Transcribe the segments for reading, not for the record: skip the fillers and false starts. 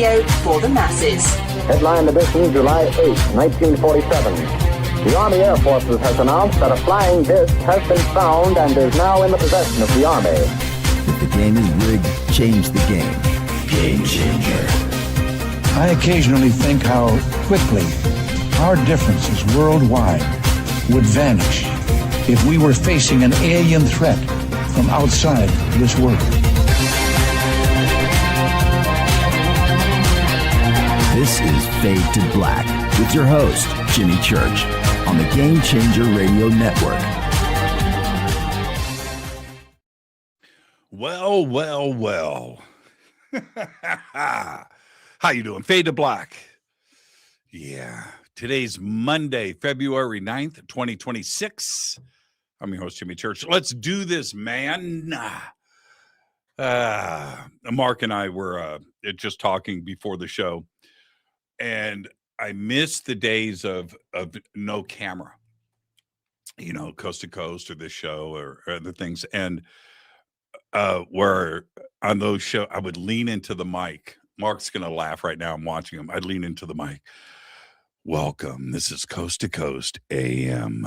radio for the masses. Headline edition, July 8, 1947. The Army Air Forces has announced that a flying disc has been found and is now in the possession of the Army. If the game is rigged, change the game. Game changer. I occasionally think how quickly our differences worldwide would vanish if we were facing an alien threat from outside this world. This is Fade to Black with your host, Jimmy Church, on the Game Changer Radio Network. Well. How you doing? Fade to Black. Yeah. Today's Monday, February 9th, 2026. I'm your host, Jimmy Church. Let's do this, man. Mark and I were just talking before the show, and I missed the days of no camera, you know, coast to coast or this show or other things. And where on those shows, I would lean into the mic. Mark's going to laugh right now. I'm watching him. I'd lean into the mic. Welcome. This is Coast to Coast AM.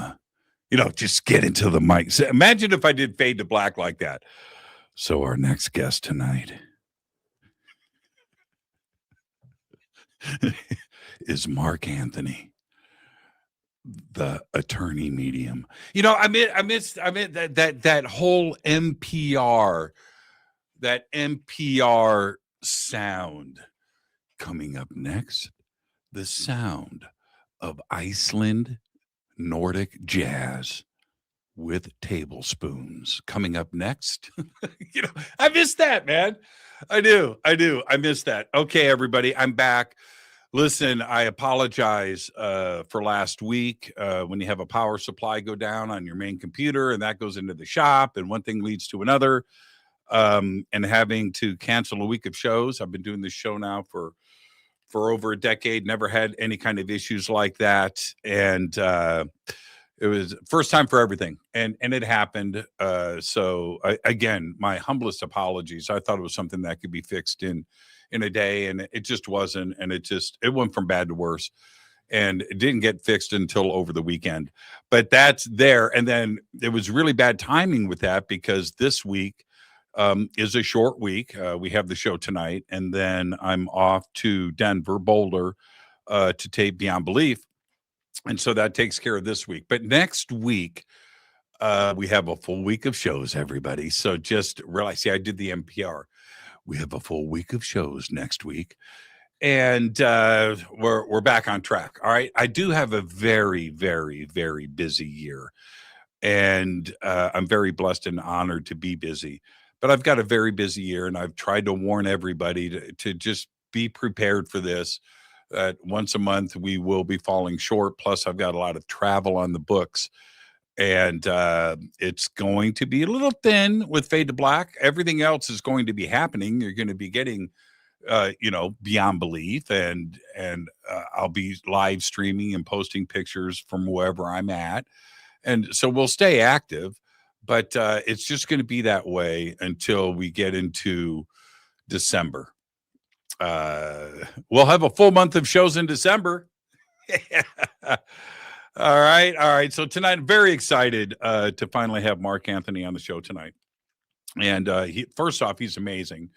You know, just get into the mic. So imagine if I did Fade to Black like that. So our next guest tonight is Mark Anthony, the attorney medium. You know, I miss that whole NPR sound. Coming up next, the sound of Iceland Nordic jazz with tablespoons. Coming up next. You know, I miss that, man. I do. I miss that. Okay, everybody, I'm back. Listen, I apologize for last week when you have a power supply go down on your main computer and that goes into the shop and one thing leads to another, and having to cancel a week of shows. I've been doing this show now for over a decade, never had any kind of issues like that. And it was first time for everything. And it happened. Again, my humblest apologies. I thought it was something that could be fixed in a day, and it just wasn't. And it went from bad to worse. And it didn't get fixed until over the weekend. But that's there. And then it was really bad timing with that because this week is a short week. We have the show tonight, and then I'm off to Denver, Boulder, to tape Beyond Belief. And so that takes care of this week. But next week, we have a full week of shows, everybody. So just realize, see, I did the NPR. We have a full week of shows next week. And we're back on track. All right. I do have a very, very, very busy year. And I'm very blessed and honored to be busy. But I've got a very busy year, and I've tried to warn everybody to just be prepared for this. Once a month, we will be falling short. Plus, I've got a lot of travel on the books. And it's going to be a little thin with Fade to Black. Everything else is going to be happening. You're going to be getting, Beyond Belief. And I'll be live streaming and posting pictures from wherever I'm at. And so we'll stay active. But it's just going to be that way until we get into December. We'll have a full month of shows in December. All right. So tonight, I'm very excited to finally have Mark Anthony on the show tonight. And first off, he's amazing,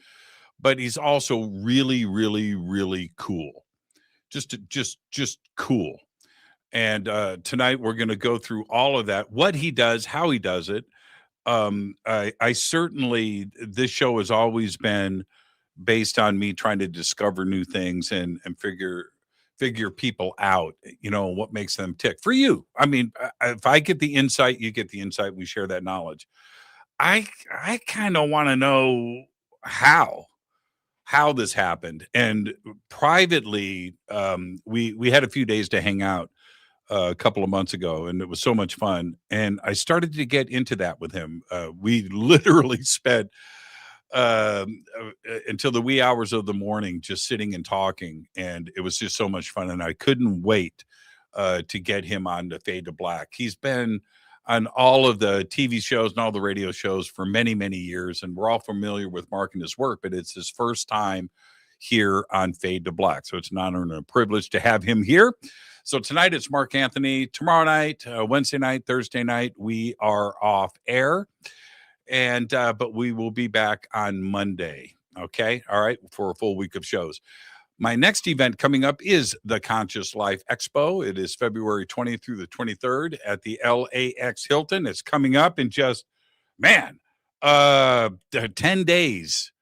but he's also really, really, really cool. Just cool. And tonight we're going to go through all of that, what he does, how he does it. I certainly, this show has always been based on me trying to discover new things and figure people out, you know, what makes them tick for you. I mean, if I get the insight, you get the insight, we share that knowledge. I kind of want to know how this happened. And privately, we had a few days to hang out a couple of months ago, and it was so much fun. And I started to get into that with him. We literally spent until the wee hours of the morning just sitting and talking, and it was just so much fun. And I couldn't wait to get him on to Fade to Black. He's been on all of the TV shows and all the radio shows for many, many years, and we're all familiar with Mark and his work, but it's his first time here on Fade to Black. So it's an honor and a privilege to have him here. So tonight it's Mark Anthony. Tomorrow night, Wednesday night, Thursday night, we are off air. And but we will be back on Monday. Okay. All right. For a full week of shows. My next event coming up is the Conscious Life Expo. It is February 20th through the 23rd at the LAX Hilton. It's coming up in just, 10 days.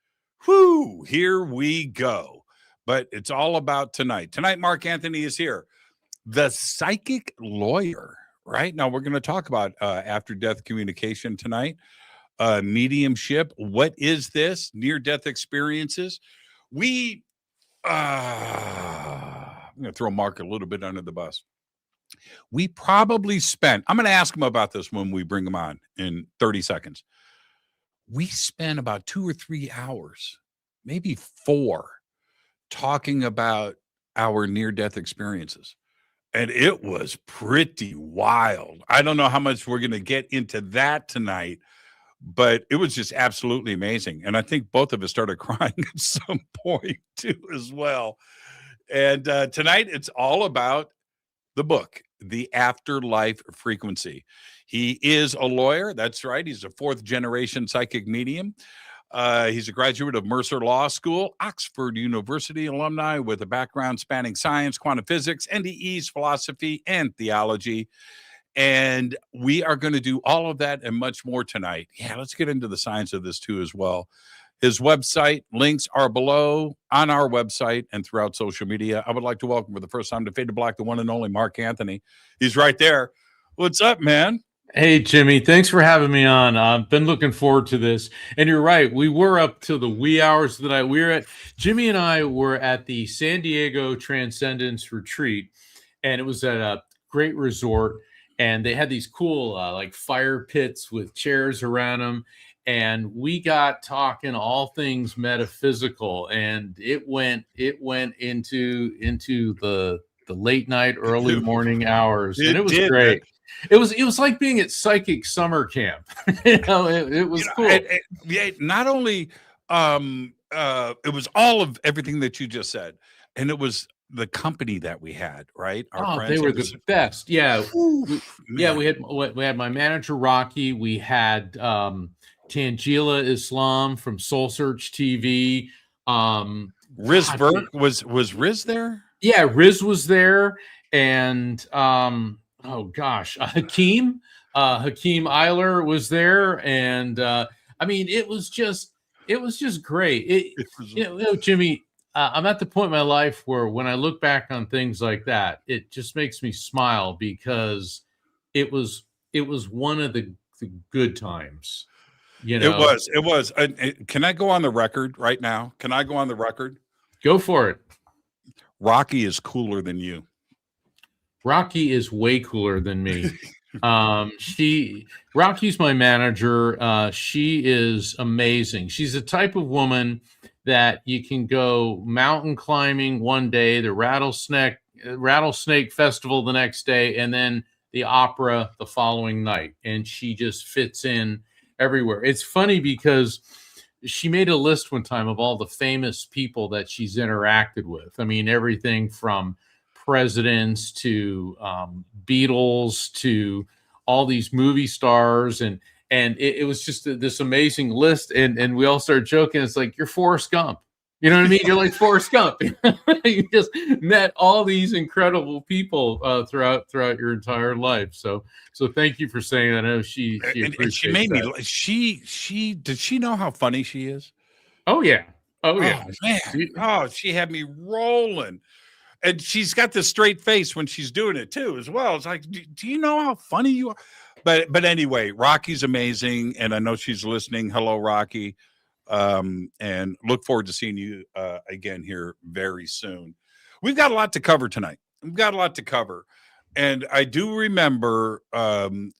Whoo, here we go. But it's all about tonight. Tonight, Mark Anthony is here. The psychic lawyer, right? Now, we're going to talk about after-death communication tonight, mediumship. What is this? Near-death experiences. I'm going to throw Mark a little bit under the bus. We probably spent, I'm going to ask him about this when we bring him on in 30 seconds. We spent about 2 or 3 hours, maybe 4, talking about our near-death experiences. And it was pretty wild. I don't know how much we're going to get into that tonight, but it was just absolutely amazing. And I think both of us started crying at some point too as well. And tonight it's all about the book, The Afterlife Frequency. He is a lawyer. That's right. He's a 4th generation psychic medium. He's a graduate of Mercer Law School, Oxford University alumni with a background spanning science, quantum physics, NDEs, philosophy, and theology. And we are going to do all of that and much more tonight. Yeah, let's get into the science of this too as well. His website links are below on our website and throughout social media. I would like to welcome for the first time to Fade to Black, the one and only Mark Anthony. He's right there. What's up, man? Hey, Jimmy, thanks for having me on. I've been looking forward to this. And you're right. We were up till the wee hours of the night. Jimmy and I were at the San Diego Transcendence Retreat, and it was at a great resort. And they had these cool like fire pits with chairs around them. And we got talking all things metaphysical, and it went into the late night, early morning hours. And it was great. Man. It was like being at psychic summer camp. It was cool. Not only it was all of everything that you just said, and it was the company that we had, right? Our friends, they were the best. Yeah. We had my manager Rocky. We had Tangela Islam from Soul Search TV. Riz Burke was Riz there? Yeah, Riz was there, and Hakeem Eiler was there, and I mean, it was just great. Jimmy, I'm at the point in my life where when I look back on things like that, it just makes me smile because it was one of the good times. It was. Can I go on the record right now? Can I go on the record? Go for it. Rocky is cooler than you. Rocky is way cooler than me. Rocky's my manager. She is amazing. She's the type of woman that you can go mountain climbing one day, the rattlesnake festival the next day, and then the opera the following night. And she just fits in everywhere. It's funny because she made a list one time of all the famous people that she's interacted with. I mean, everything from presidents to Beatles to all these movie stars, and it was just this amazing list. And we all started joking. It's like, you're Forrest Gump. You know what I mean? You're like Forrest Gump. You just met all these incredible people throughout your entire life. So thank you for saying that. I know she appreciates she made that. me. She did she know how funny she is? Oh yeah. Oh yeah. Man. She had me rolling. And she's got this straight face when she's doing it too, as well. It's like, do you know how funny you are? But anyway, Rocky's amazing, and I know she's listening. Hello, Rocky. And look forward to seeing you again here very soon. We've got a lot to cover tonight. And I do remember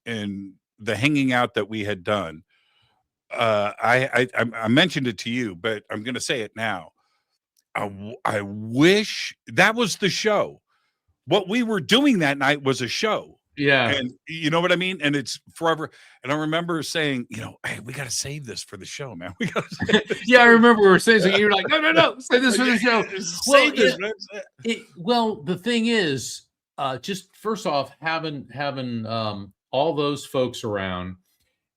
in the hanging out that we had done, I mentioned it to you, but I'm going to say it now. I wish that was the show. What we were doing that night was a show. Yeah. And you know what I mean? And it's forever. And I remember saying, hey, we got to save this for the show, man. We got to save this. Yeah, I remember we were saying something. You were like, no, say this for the show. Save this. Well, the thing is, just first off, having all those folks around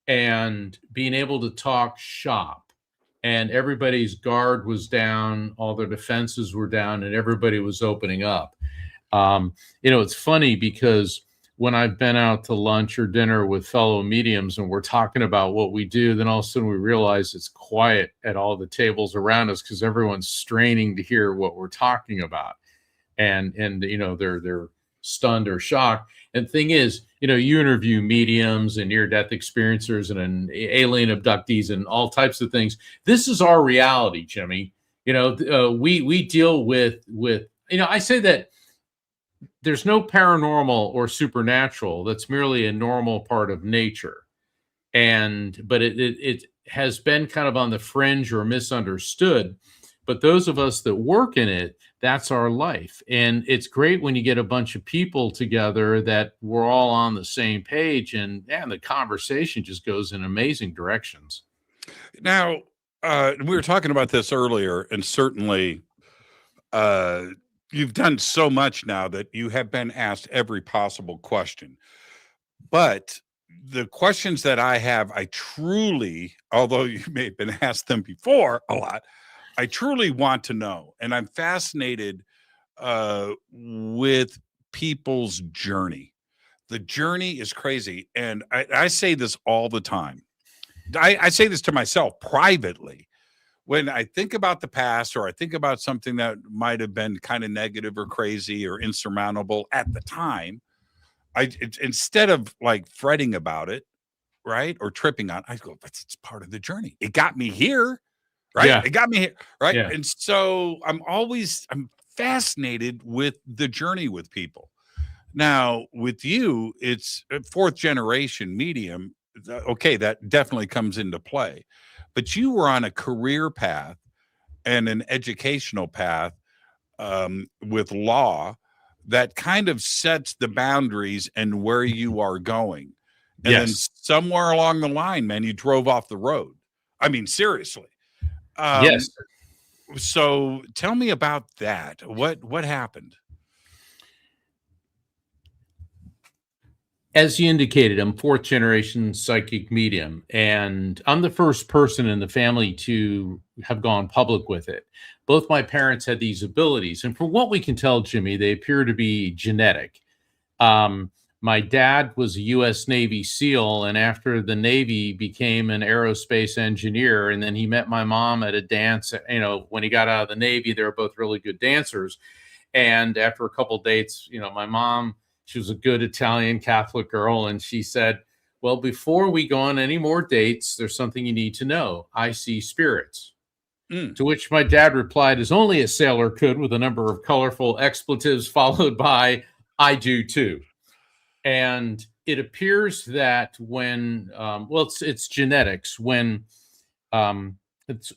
and being able to talk shop, and everybody's guard was down, all their defenses were down, and everybody was opening up. It's funny because when I've been out to lunch or dinner with fellow mediums and we're talking about what we do, then all of a sudden we realize it's quiet at all the tables around us because everyone's straining to hear what we're talking about. And they're stunned or shocked. And the thing is, you interview mediums and near-death experiencers and alien abductees and all types of things. This is our reality, Jimmy. We deal with I say that there's no paranormal or supernatural. That's merely a normal part of nature. But it has been kind of on the fringe or misunderstood. But those of us that work in it, that's our life. And it's great when you get a bunch of people together that we're all on the same page, and the conversation just goes in amazing directions. Now, we were talking about this earlier, and certainly you've done so much now that you have been asked every possible question. But the questions that I have, I truly, although you may have been asked them before a lot, I truly want to know. And I'm fascinated with people's journey. The journey is crazy. And I say this all the time. I say this to myself privately. When I think about the past, or I think about something that might have been kind of negative or crazy or insurmountable at the time, instead of like fretting about it, right, or tripping on, I go, but it's part of the journey. It got me here, right? Yeah. It got me here, right? Yeah. And so I'm fascinated with the journey with people. Now, with you, it's a fourth generation medium. Okay, that definitely comes into play. But you were on a career path and an educational path with law that kind of sets the boundaries and where you are going. And then somewhere along the line, man, you drove off the road. I mean, seriously. Yes. So tell me about that. What happened? As you indicated, I'm fourth generation psychic medium, and I'm the first person in the family to have gone public with it. Both my parents had these abilities, and from what we can tell, Jimmy, they appear to be genetic. My dad was a U.S. Navy SEAL, and after the Navy became an aerospace engineer, and then he met my mom at a dance. When he got out of the Navy, they were both really good dancers. And after a couple dates, my mom, she was a good Italian Catholic girl, and she said, well, before we go on any more dates, there's something you need to know. I see spirits. To which my dad replied, as only a sailor could, with a number of colorful expletives followed by, I do too. And it appears that when, it's genetics. When it's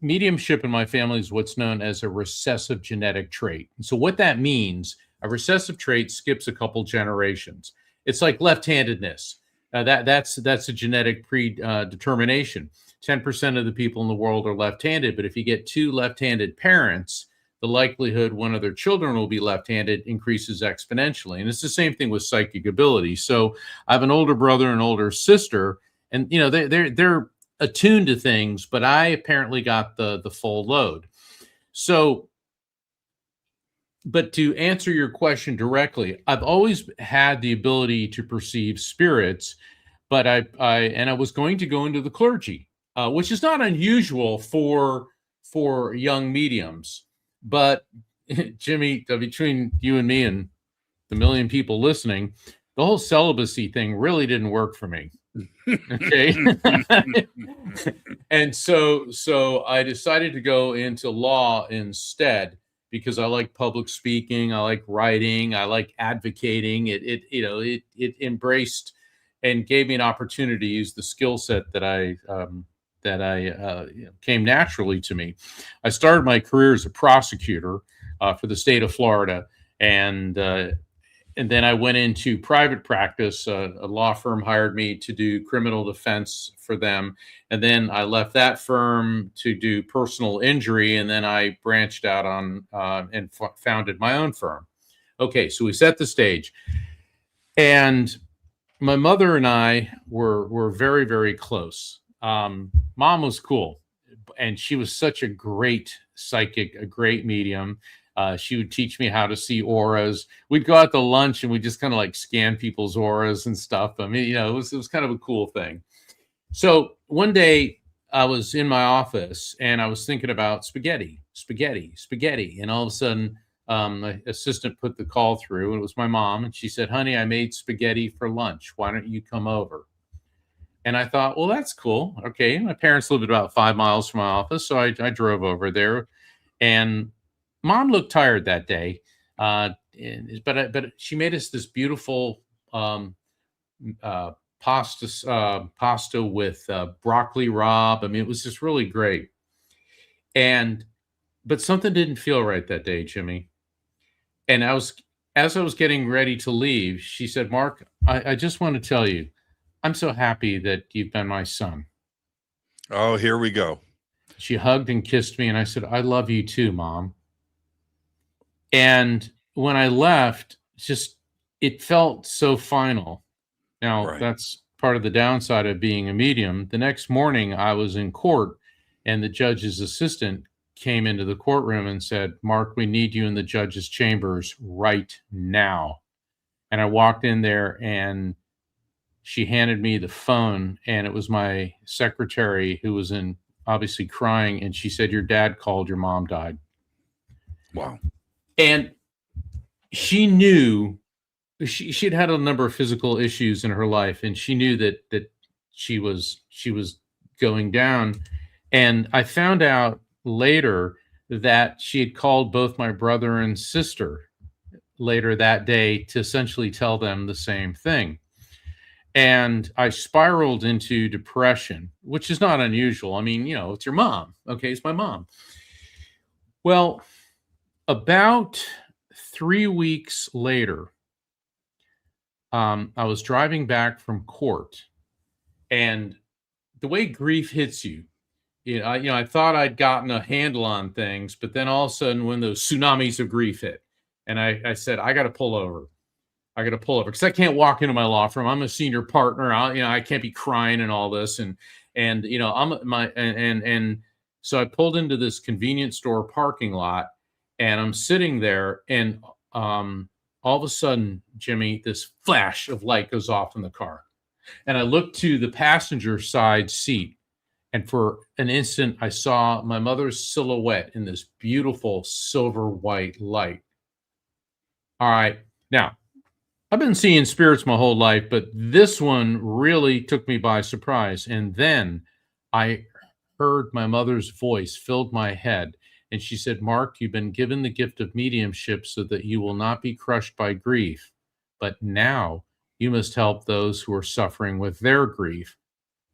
mediumship in my family is what's known as a recessive genetic trait. And so what that means, a recessive trait skips a couple generations. It's like left-handedness. That's a genetic predetermination. 10% of the people in the world are left-handed, but if you get two left-handed parents, the likelihood one of their children will be left-handed increases exponentially. And it's the same thing with psychic ability. So I have an older brother and older sister, and they're attuned to things, but I apparently got the full load. So, but to answer your question directly, I've always had the ability to perceive spirits, but I was going to go into the clergy, which is not unusual for young mediums. But Jimmy, between you and me and the million people listening, the whole celibacy thing really didn't work for me. Okay. And so I decided to go into law instead, because I like public speaking, I like writing, I like advocating. It embraced and gave me an opportunity to use the skill set that came naturally to me. I started my career as a prosecutor for the state of Florida, and and then I went into private practice. A law firm hired me to do criminal defense for them. And then I left that firm to do personal injury. And then I branched out on and founded my own firm. Okay, so we set the stage. And my mother and I were very, very close. Mom was cool. And she was such a great psychic, a great medium. She would teach me how to see auras. We'd go out to lunch and we just kind of like scan people's auras and stuff. I mean, it was kind of a cool thing. So one day I was in my office and I was thinking about spaghetti. And all of a sudden, my assistant put the call through, and it was my mom. And she said, "Honey, I made spaghetti for lunch. Why don't you come over?" And I thought, well, that's cool. Okay. My parents lived about 5 miles from my office. So I drove over there, and Mom looked tired that day. But she made us this beautiful pasta with broccoli rabe. I mean, it was just really great. But something didn't feel right that day, Jimmy. And as I was getting ready to leave, she said, "Mark, I just want to tell you, I'm so happy that you've been my son." Oh, here we go. She hugged and kissed me, and I said, "I love you too, Mom." And when I left, it felt so final. Now, Right. that's part of the downside of being a medium. The next morning, I was in court, and the judge's assistant came into the courtroom and said, "Mark, we need you in the judge's chambers right now." And I walked in there, and she handed me the phone, and it was my secretary who was obviously crying. And she said, "Your dad called, your mom died." Wow. And she knew she'd had a number of physical issues in her life, and she knew that she was going down. And I found out later that she had called both my brother and sister later that day to essentially tell them the same thing. And I spiraled into depression, which is not unusual. I mean, it's your mom. Okay, it's my mom. Well, about 3 weeks later, I was driving back from court, and the way grief hits you, I thought I'd gotten a handle on things, but then all of a sudden, when those tsunamis of grief hit, and I said, I got to pull over. Because I can't walk into my law firm. I'm a senior partner. I can't be crying and all this. And so I pulled into this convenience store parking lot, and I'm sitting there, and all of a sudden, Jimmy, this flash of light goes off in the car. And I looked to the passenger side seat, and for an instant, I saw my mother's silhouette in this beautiful silver white light. All right. Now, I've been seeing spirits my whole life, but this one really took me by surprise. And then I heard my mother's voice filled my head. And she said, "Mark, you've been given the gift of mediumship so that you will not be crushed by grief. But now you must help those who are suffering with their grief."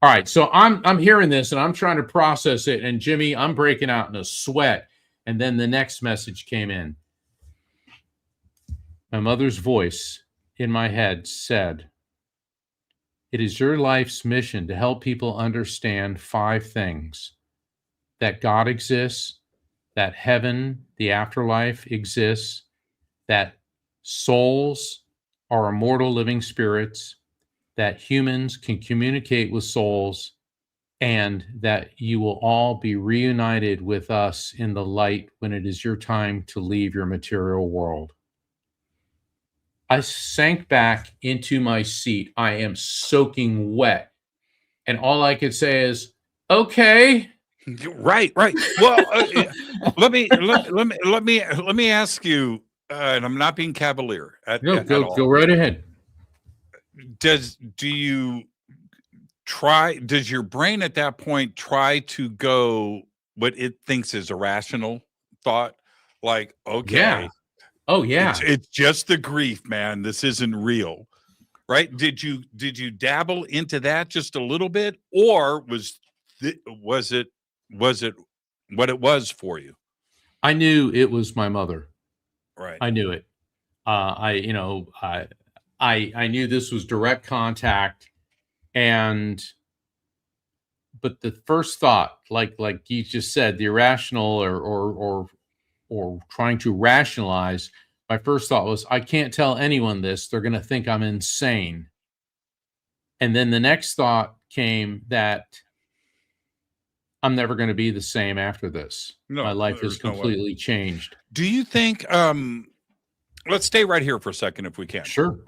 All right. So I'm hearing this, and I'm trying to process it. And Jimmy, I'm breaking out in a sweat. And then the next message came in. My mother's voice in my head said, "It is your life's mission to help people understand 5 things: that God exists, that heaven, the afterlife exists, that souls are immortal living spirits, that humans can communicate with souls, and that you will all be reunited with us in the light when it is your time to leave your material world." I sank back into my seat. I am soaking wet. And all I could say is, "Okay." Right. Well, let me ask you, and I'm not being cavalier at all. Go right ahead. Does your brain at that point try to go what it thinks is a rational thought? Like, okay. Yeah. Oh, yeah. It's just the grief, man. This isn't real, right? Did you dabble into that just a little bit, or was it what it was for you? I knew it was my mother. Right. I knew it. I knew this was direct contact, but the first thought, like you just said, the irrational or trying to rationalize, my first thought was, I can't tell anyone this. They're going to think I'm insane. And then the next thought came that I'm never going to be the same after this. No, my life there's has no way. completely changed. Do you think, let's stay right here for a second if we can. Sure.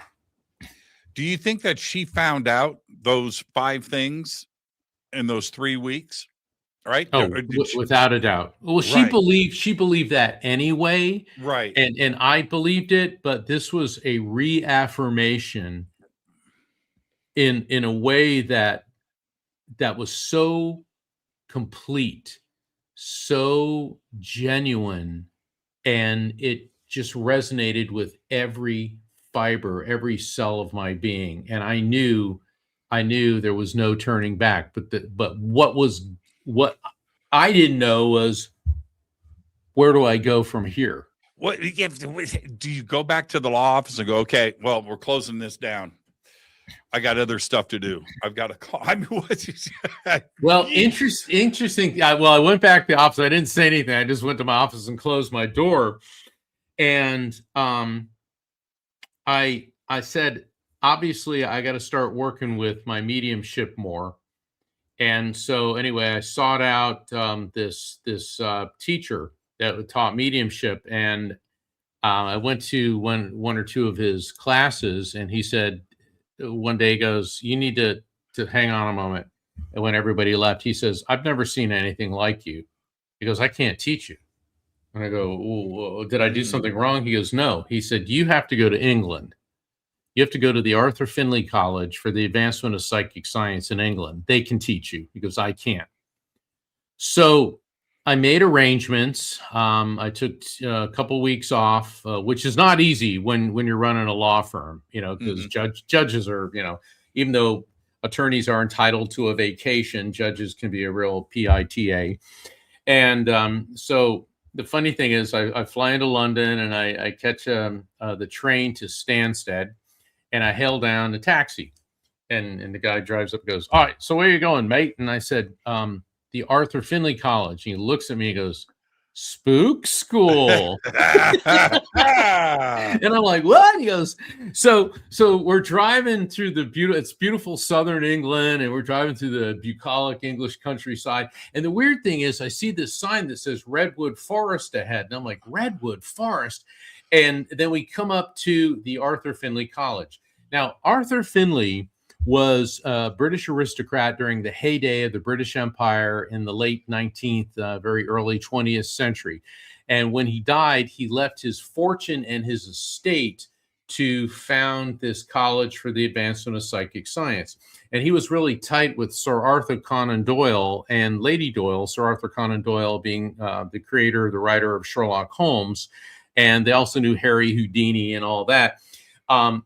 Do you think that she found out those 5 things in those 3 weeks? Right? Oh, without a doubt. Well, she believed that anyway. Right. And I believed it, but this was a reaffirmation in a way that was so complete, so genuine, and it just resonated with every fiber, every cell of my being. And I knew there was no turning back. But what I didn't know was, where do I go from here? What do you go back to the law office and go, okay, well, we're closing this down. I got other stuff to do. I've got to call. I mean, well, interesting. I went back to the office. I didn't say anything. I just went to my office and closed my door. And I said, obviously, I got to start working with my mediumship more. And so anyway, I sought out this teacher that taught mediumship, and I went to one or two of his classes, and he said one day, he goes, you need to hang on a moment. And when everybody left, he says, I've never seen anything like you. He goes, I can't teach you. And I go, did I do something wrong? He goes, no. He said, you have to go to England. You have to go to the Arthur Findlay College for the advancement of psychic science in England. They can teach you. He goes, I can't. So I made arrangements. I took a couple of weeks off, which is not easy when you're running a law firm, because judges are, even though attorneys are entitled to a vacation, judges can be a real PITA. And so the funny thing is, I fly into London and I catch the train to Stansted. And I hail down a taxi, and the guy drives up and goes, all right, so where are you going, mate? And I said, the Arthur Findlay College. And he looks at me and goes, Spook School. And I'm like, what? He goes, so we're driving through it's beautiful southern England, and we're driving through the bucolic English countryside. And the weird thing is, I see this sign that says Redwood Forest ahead. And I'm like, Redwood Forest? And then we come up to the Arthur Findlay College. Now, Arthur Findlay was a British aristocrat during the heyday of the British Empire in the late 19th, very early 20th century. And when he died, he left his fortune and his estate to found this college for the advancement of psychic science. And he was really tight with Sir Arthur Conan Doyle and Lady Doyle, Sir Arthur Conan Doyle being the creator, the writer of Sherlock Holmes. And they also knew Harry Houdini and all that. And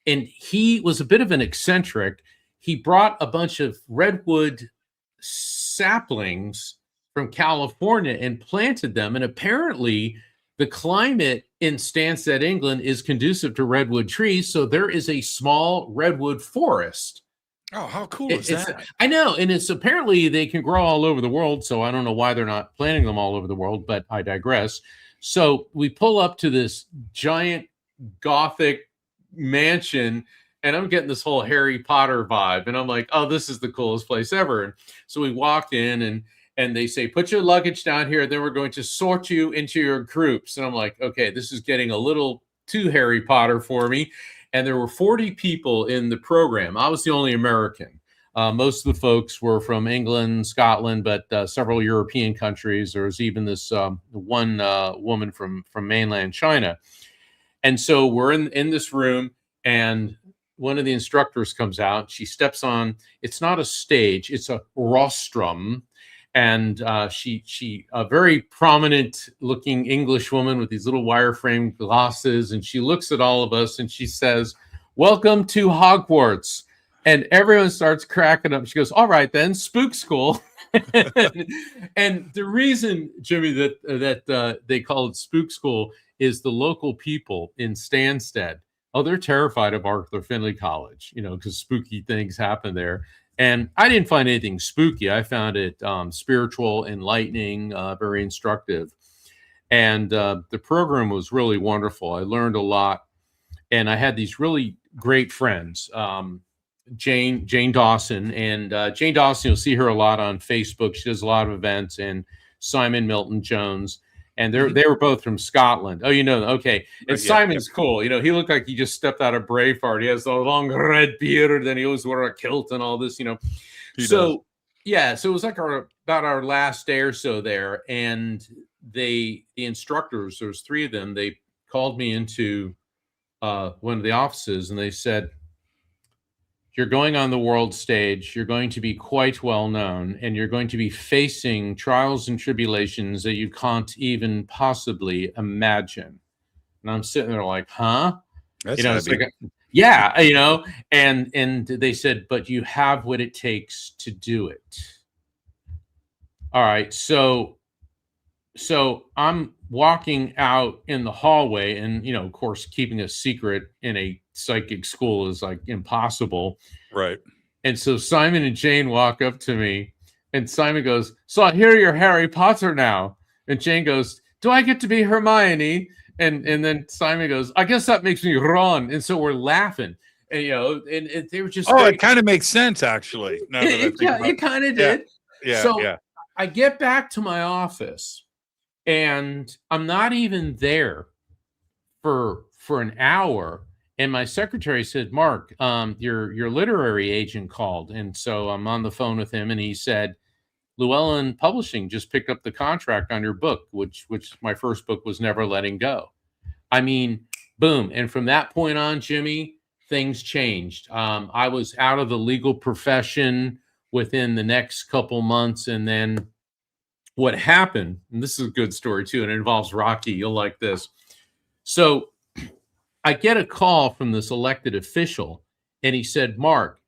he was a bit of an eccentric. He brought a bunch of redwood saplings from California and planted them. And apparently the climate in Stansted, England is conducive to redwood trees. So there is a small redwood forest. Oh, how cool is that? I know. And it's apparently they can grow all over the world. So I don't know why they're not planting them all over the world, but I digress. So we pull up to this giant Gothic mansion, and I'm getting this whole Harry Potter vibe. And I'm like, oh, this is the coolest place ever. And so we walked in, and they say, put your luggage down here. Then we're going to sort you into your groups. And I'm like, okay, this is getting a little too Harry Potter for me. And there were 40 people in the program. I was the only American. Most of the folks were from England, Scotland, but several European countries. There was even this one woman from mainland China. And so we're in this room, and one of the instructors comes out. She steps on, it's not a stage, it's a rostrum. And she a very prominent looking English woman with these little wireframe glasses. And she looks at all of us and she says, welcome to Hogwarts. And everyone starts cracking up. She goes, all right, then, Spook School. And the reason, Jimmy, that they call it Spook School is the local people in Stansted. Oh, they're terrified of Arthur Findlay College, because spooky things happen there. And I didn't find anything spooky. I found it spiritual, enlightening, very instructive. And the program was really wonderful. I learned a lot. And I had these really great friends, Jane Dawson. And Jane Dawson, you'll see her a lot on Facebook. She does a lot of events. And Simon Milton Jones. And they were both from Scotland. Oh, okay. And Simon's cool. He looked like he just stepped out of Braveheart. He has the long red beard, and he always wore a kilt and all this, So it was like about our last day or so there. And the instructors, there was 3 of them, they called me into one of the offices, and they said, you're going on the world stage, you're going to be quite well known, and you're going to be facing trials and tribulations that you can't even possibly imagine. And I'm sitting there like, huh? That's and they said, but you have what it takes to do it. All right, so I'm walking out in the hallway, and of course, keeping a secret in a psychic school is like impossible, right? And so Simon and Jane walk up to me, and Simon goes, "So I hear you're Harry Potter now." And Jane goes, "Do I get to be Hermione?" And then Simon goes, "I guess that makes me Ron." And so we're laughing, and and they were just it kind of makes sense actually. It kind of did. Yeah. I get back to my office, and I'm not even there for an hour. And my secretary said, "Mark, your literary agent called." And so I'm on the phone with him, and he said, "Llewellyn Publishing just picked up the contract on your book," which my first book was Never Letting Go. I mean, boom. And from that point on, Jimmy, things changed. I was out of the legal profession within the next couple months. And then what happened, and this is a good story too, and it involves Rocky. You'll like this. So I get a call from this elected official, and he said, "Mark,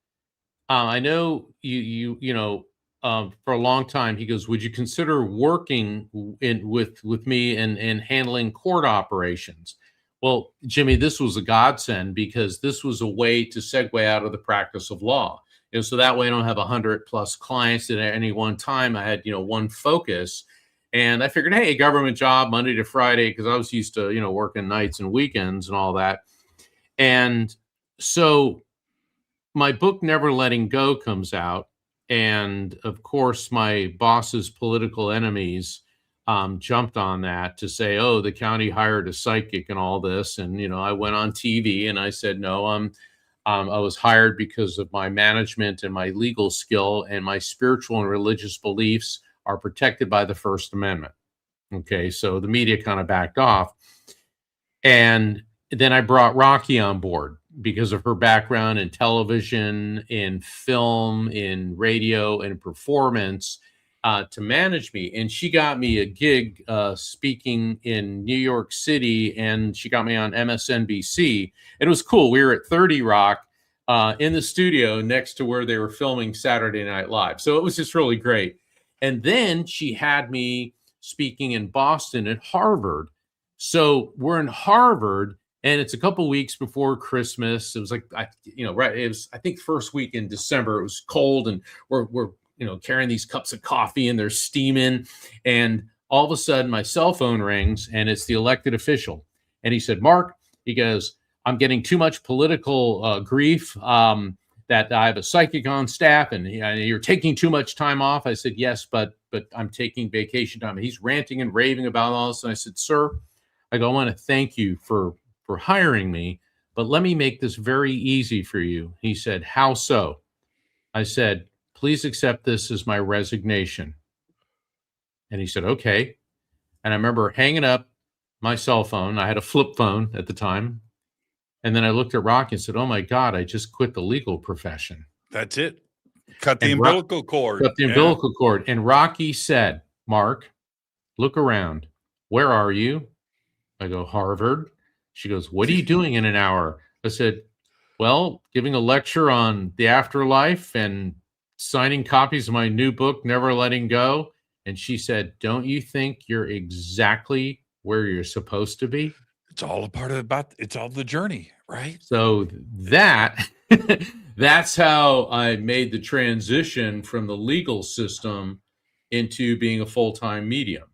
I know you for a long time." He goes, "Would you consider working with me and handling court operations?" Well, Jimmy, this was a godsend, because this was a way to segue out of the practice of law. So that way I don't have 100+ clients at any one time. I had, one focus. And I figured, hey, government job Monday to Friday, because I was used to, working nights and weekends and all that. And so my book, Never Letting Go, comes out. And of course, my boss's political enemies jumped on that to say, oh, the county hired a psychic and all this. And, I went on TV and I said, no, I was hired because of my management and my legal skill, and my spiritual and religious beliefs are protected by the First Amendment. Okay, so the media kind of backed off. And then I brought Rocky on board because of her background in television, in film, in radio, and performance to manage me. And she got me a gig speaking in New York City, and she got me on MSNBC. It was cool. We were at 30 Rock in the studio next to where they were filming Saturday Night Live. So it was just really great. And then she had me speaking in Boston at Harvard. So we're in Harvard, and it's a couple weeks before Christmas. It was like, right. It was, I think, first week in December. It was cold, and we're carrying these cups of coffee, and they're steaming. And all of a sudden, my cell phone rings, and it's the elected official. And he said, "Mark," he goes, "I'm getting too much political grief. That I have a psychic on staff, and you're taking too much time off." I said, "Yes, but I'm taking vacation time." And he's ranting and raving about all this. And I said, "Sir," I go, "I want to thank you for hiring me, but let me make this very easy for you." He said, "How so?" I said, "Please accept this as my resignation." And he said, "Okay." And I remember hanging up my cell phone. I had a flip phone at the time. And then I looked at Rocky and said, "Oh my God, I just quit the legal profession." That's it. Cut the umbilical cord. Cut the umbilical cord. And Rocky said, "Mark, look around. Where are you?" I go, "Harvard." She goes, "What are you doing in an hour?" I said, "Well, giving a lecture on the afterlife and signing copies of my new book, Never Letting Go." And she said, "Don't you think you're exactly where you're supposed to be. It's all it's all the journey, right? So that that's how I made the transition from the legal system into being a full-time medium.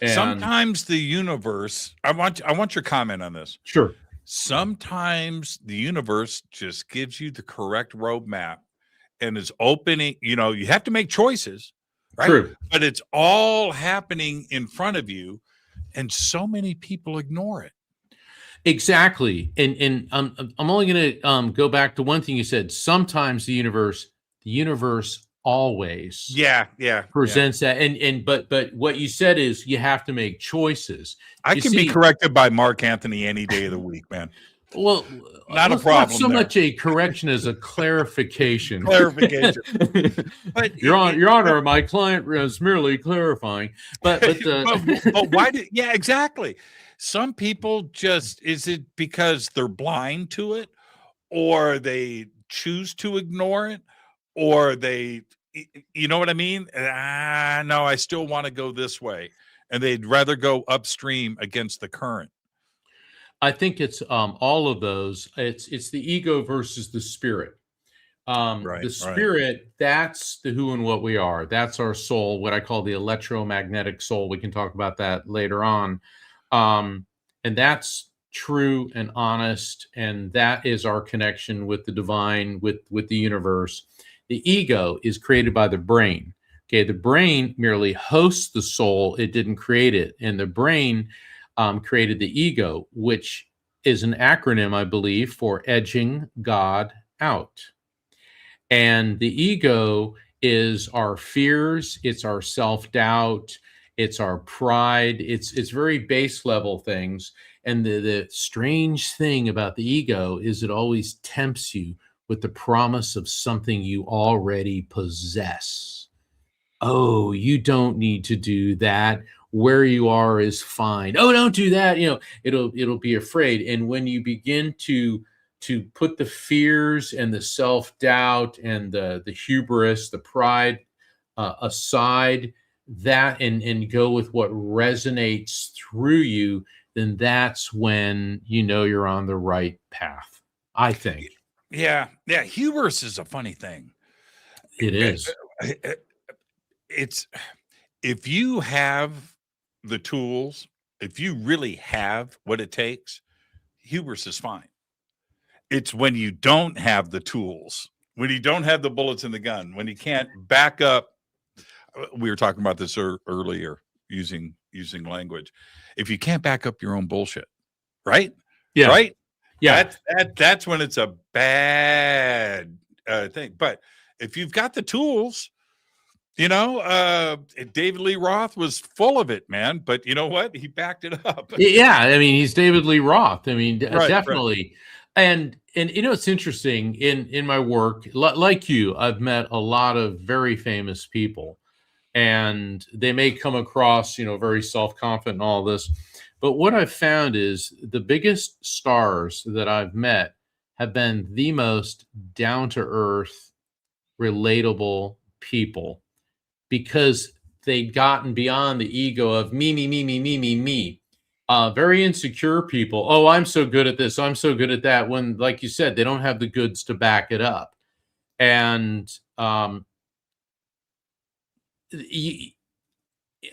And Sometimes the universe, I want your comment on this. sure. Sometimes the universe just gives you the correct roadmap and is opening, you have to make choices, right? True. But it's all happening in front of you, and so many people ignore it. Exactly. And I'm only going to go back to one thing you said. Sometimes the universe always presents that. And but what you said is you have to make choices. I can be corrected by Mark Anthony any day of the week, man. Well, not a problem. Not so much a correction as a clarification. But Your Honor, my client was merely clarifying. But why did? Yeah, exactly. Some people just, is it because they're blind to it, or they choose to ignore it, or they, you know what I mean? No, I still want to go this way, and they'd rather go upstream against the current. I think it's all of those. It's the ego versus the spirit. The spirit, that's the who and what we are. That's our soul, what I call the electromagnetic soul. We can talk about that later on. And that's true and honest, and that is our connection with the divine, with the universe. The ego is created by the brain. Okay, the brain merely hosts the soul; it didn't create it, and the brain created the ego, which is an acronym, I believe, for edging God out. And the ego is our fears, it's our self-doubt, it's our pride, it's very base level things. And the strange thing about the ego is it always tempts you with the promise of something you already possess. Oh, you don't need to do that. Where you are is fine. Oh, don't do that. It'll be afraid. And when you begin to put the fears and the self-doubt and the hubris, the pride aside, that and go with what resonates through you, then that's when you're on the right path, I think. Yeah. Hubris is a funny thing. It is. It's, if you have the tools, if you really have what it takes, hubris is fine. It's when you don't have the tools, when you don't have the bullets in the gun, when you can't back up. We were talking about this earlier, using language. If you can't back up your own bullshit, right? Yeah. Right? Yeah. That's when it's a bad thing. But if you've got the tools, David Lee Roth was full of it, man. But you know what? He backed it up. Yeah. I mean, he's David Lee Roth. I mean, definitely. Right. And it's interesting in my work, like you, I've met a lot of very famous people, and they may come across, very self-confident and all this. But what I've found is the biggest stars that I've met have been the most down-to-earth, relatable people, because they'd gotten beyond the ego of me. Very insecure people. Oh, I'm so good at this. I'm so good at that. When, like you said, they don't have the goods to back it up. And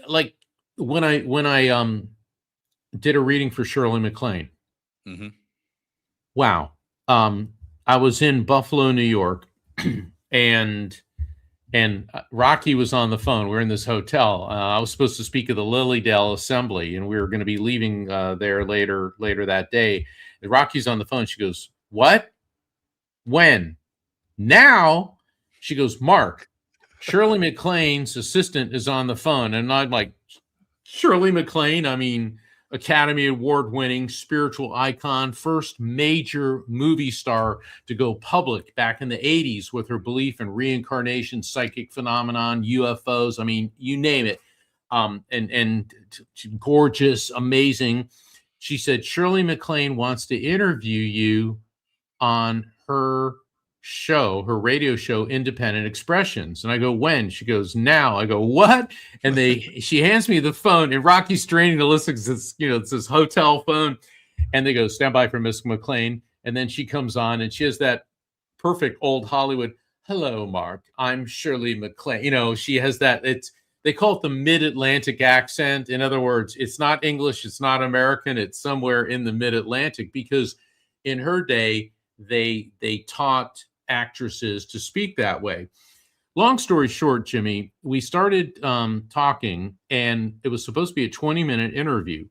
like when I did a reading for Shirley MacLaine. Mm-hmm. Wow. I was in Buffalo, New York, and Rocky was on the phone. We're in this hotel. I was supposed to speak at the Lilydale Assembly, and we were going to be leaving there later that day. And Rocky's on the phone. She goes, "What? When? Now?" She goes, "Mark, Shirley MacLaine's assistant is on the phone." And I'm like, Shirley MacLaine? I mean, Academy Award-winning spiritual icon, first major movie star to go public back in the 80s with her belief in reincarnation, psychic phenomenon, UFOs. I mean, you name it. And gorgeous, amazing. She said, Shirley MacLaine wants to interview you on her show, her radio show, Independent Expressions. And I go, when? She goes, now. I go, what? And she hands me the phone, and Rocky's straining to listen because it's, it's this hotel phone. And they go, stand by for Miss McLean. And then she comes on, and she has that perfect old Hollywood, hello, Mark, I'm Shirley MacLaine. She has that, they call it the mid-Atlantic accent. In other words, it's not English, it's not American, it's somewhere in the mid-Atlantic, because in her day, they taught actresses to speak that way. Long story short, Jimmy, we started talking, and it was supposed to be a 20-minute interview.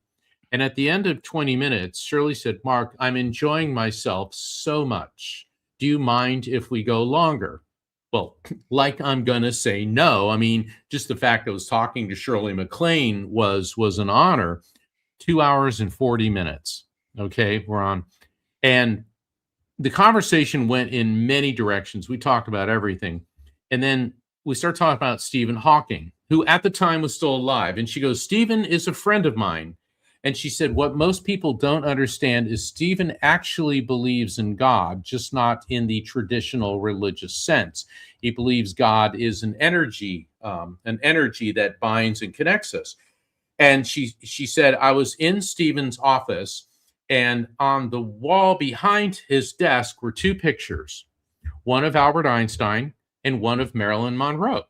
And at the end of 20 minutes, Shirley said, Mark, I'm enjoying myself so much. Do you mind if we go longer? Well, like I'm going to say no. I mean, just the fact that I was talking to Shirley MacLaine was an honor. 2 hours and 40 minutes. Okay, we're on. And the conversation went in many directions. We talked about everything. And then we started talking about Stephen Hawking, who at the time was still alive. And she goes, Stephen is a friend of mine. And she said, what most people don't understand is Stephen actually believes in God, just not in the traditional religious sense. He believes God is an energy that binds and connects us. And she said, I was in Stephen's office, and on the wall behind his desk were two pictures, one of Albert Einstein and one of Marilyn Monroe.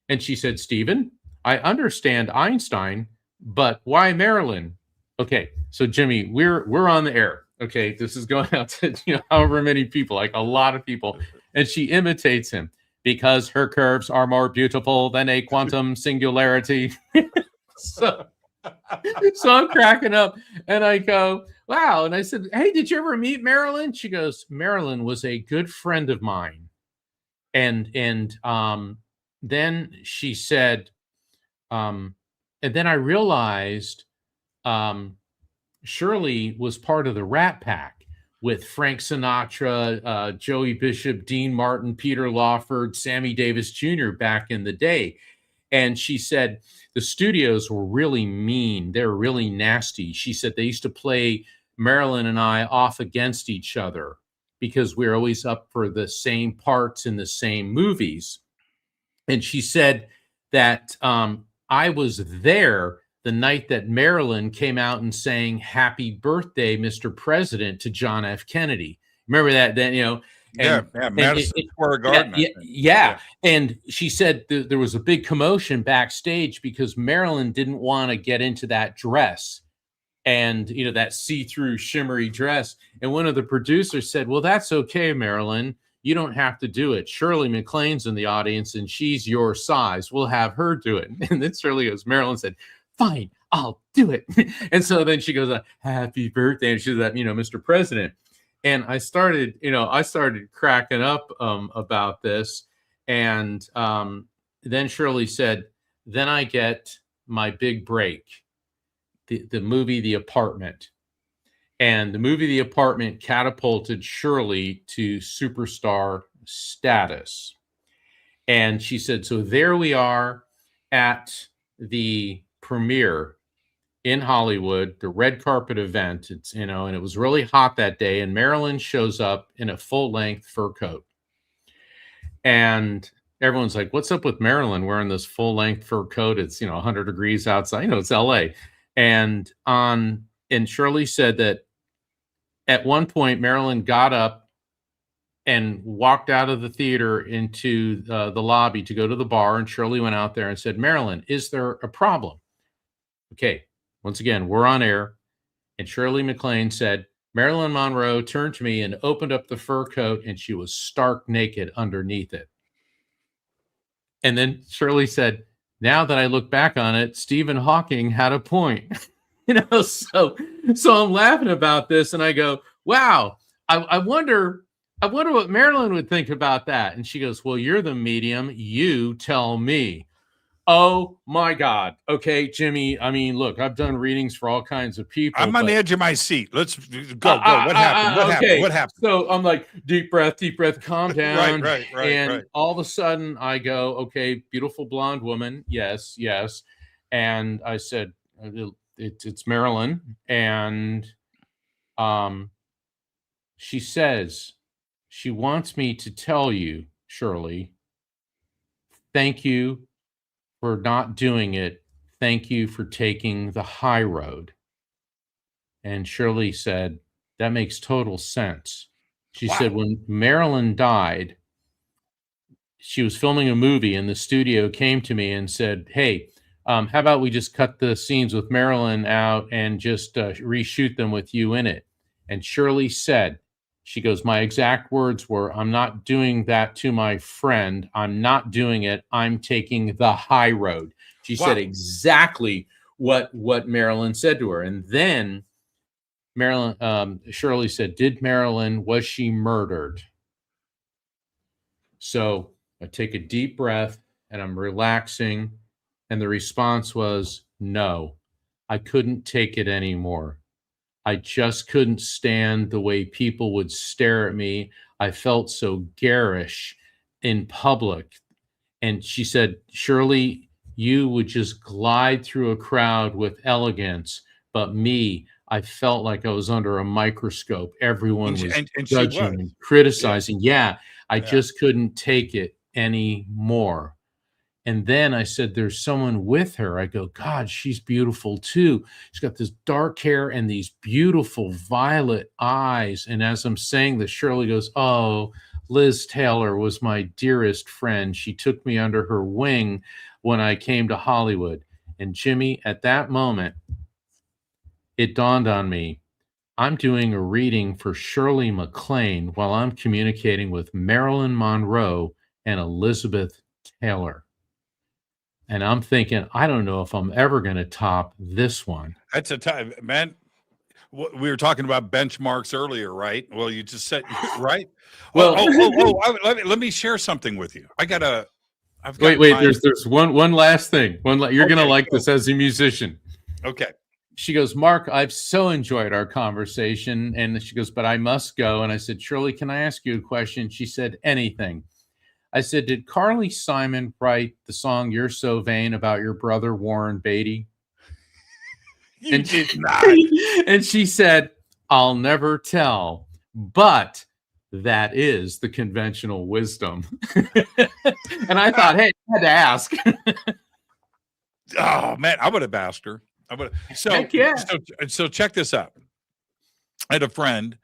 And she said, Stephen, I understand Einstein, but why Marilyn? Okay, so Jimmy, we're on the air. Okay, this is going out to however many people, like a lot of people, and she imitates him because her curves are more beautiful than a quantum singularity. so I'm cracking up, and I go, wow. And I said, hey, did you ever meet Marilyn? She goes, Marilyn was a good friend of mine. And then she said, and then I realized Shirley was part of the Rat Pack with Frank Sinatra, Joey Bishop, Dean Martin, Peter Lawford, Sammy Davis Jr. back in the day. And she said the studios were really mean. They were really nasty. She said they used to play Marilyn and I off against each other because we were always up for the same parts in the same movies. And she said that I was there the night that Marilyn came out and sang "Happy Birthday, Mr. President" to John F. Kennedy. Remember that? Then Madison Square Garden. Yeah. And she said there was a big commotion backstage because Marilyn didn't want to get into that dress, and that see-through shimmery dress. And one of the producers said, "Well, that's okay, Marilyn. You don't have to do it. Shirley MacLaine's in the audience, and she's your size. We'll have her do it." And then Shirley goes, Marilyn said, fine, I'll do it. And so then she goes, happy birthday. And she's like, Mr. President. And I started cracking up about this. And then Shirley said, then I get my big break, the movie, The Apartment. And the movie, The Apartment, catapulted Shirley to superstar status. And she said, so there we are at the premiere in Hollywood, the red carpet event. It's, and it was really hot that day. And Marilyn shows up in a full-length fur coat. And everyone's like, what's up with Marilyn wearing this full-length fur coat? It's, 100 degrees outside. It's LA. And Shirley said that at one point, Marilyn got up and walked out of the theater into the lobby to go to the bar. And Shirley went out there and said, Marilyn, is there a problem? Okay, once again, we're on air. And Shirley MacLaine said, Marilyn Monroe turned to me and opened up the fur coat, and she was stark naked underneath it. And then Shirley said, now that I look back on it, Stephen Hawking had a point. So I'm laughing about this, and I go, wow, I wonder what Marilyn would think about that. And she goes, well, you're the medium. You tell me. Oh my God. Okay, Jimmy. I mean, look, I've done readings for all kinds of people. I'm on the edge of my seat. Let's go. What happened? What happened? So I'm like, deep breath, calm down. Right. And all of a sudden I go, okay, beautiful blonde woman. Yes. And I said, it's Marilyn. And she says, She wants me to tell you, Shirley, thank you for not doing it. Thank you for taking the high road. And Shirley said, that makes total sense. She Wow. said, when Marilyn died, she was filming a movie and the studio came to me and said, hey, how about we just cut the scenes with Marilyn out and just reshoot them with you in it? And Shirley said, she goes, my exact words were, I'm not doing that to my friend. I'm not doing it. I'm taking the high road. She Wow. said exactly what Marilyn said to her. And then Shirley said, did Marilyn, was she murdered? So I take a deep breath and I'm relaxing. And the response was, no, I couldn't take it anymore. I just couldn't stand the way people would stare at me. I felt so garish in public. And she said, Shirley, you would just glide through a crowd with elegance. But me, I felt like I was under a microscope. Everyone was And she judging was. and criticizing. Yeah, I Yeah. just couldn't take it anymore. And then I said, there's someone with her. I go, God, she's beautiful too. She's got this dark hair and these beautiful violet eyes. And as I'm saying this, Shirley goes, oh, Liz Taylor was my dearest friend. She took me under her wing when I came to Hollywood. And Jimmy, at that moment, it dawned on me, I'm doing a reading for Shirley MacLaine while I'm communicating with Marilyn Monroe and Elizabeth Taylor. And I'm thinking, I don't know if I'm ever going to top this one. That's a time, man. We were talking about benchmarks earlier, right? Well, you just said, right? Well, Let me share something with you. I've got wait. There's one last thing. You're going to like this as a musician. Okay. She goes, Mark, I've so enjoyed our conversation. And she goes, but I must go. And I said, Shirley, can I ask you a question? She said, anything. I said, did Carly Simon write the song You're So Vain about your brother, Warren Beatty? You did not. And she said, I'll never tell, but that is the conventional wisdom. And I thought, hey, I had to ask. Oh, man, I would have asked her. So check this out. I had a friend.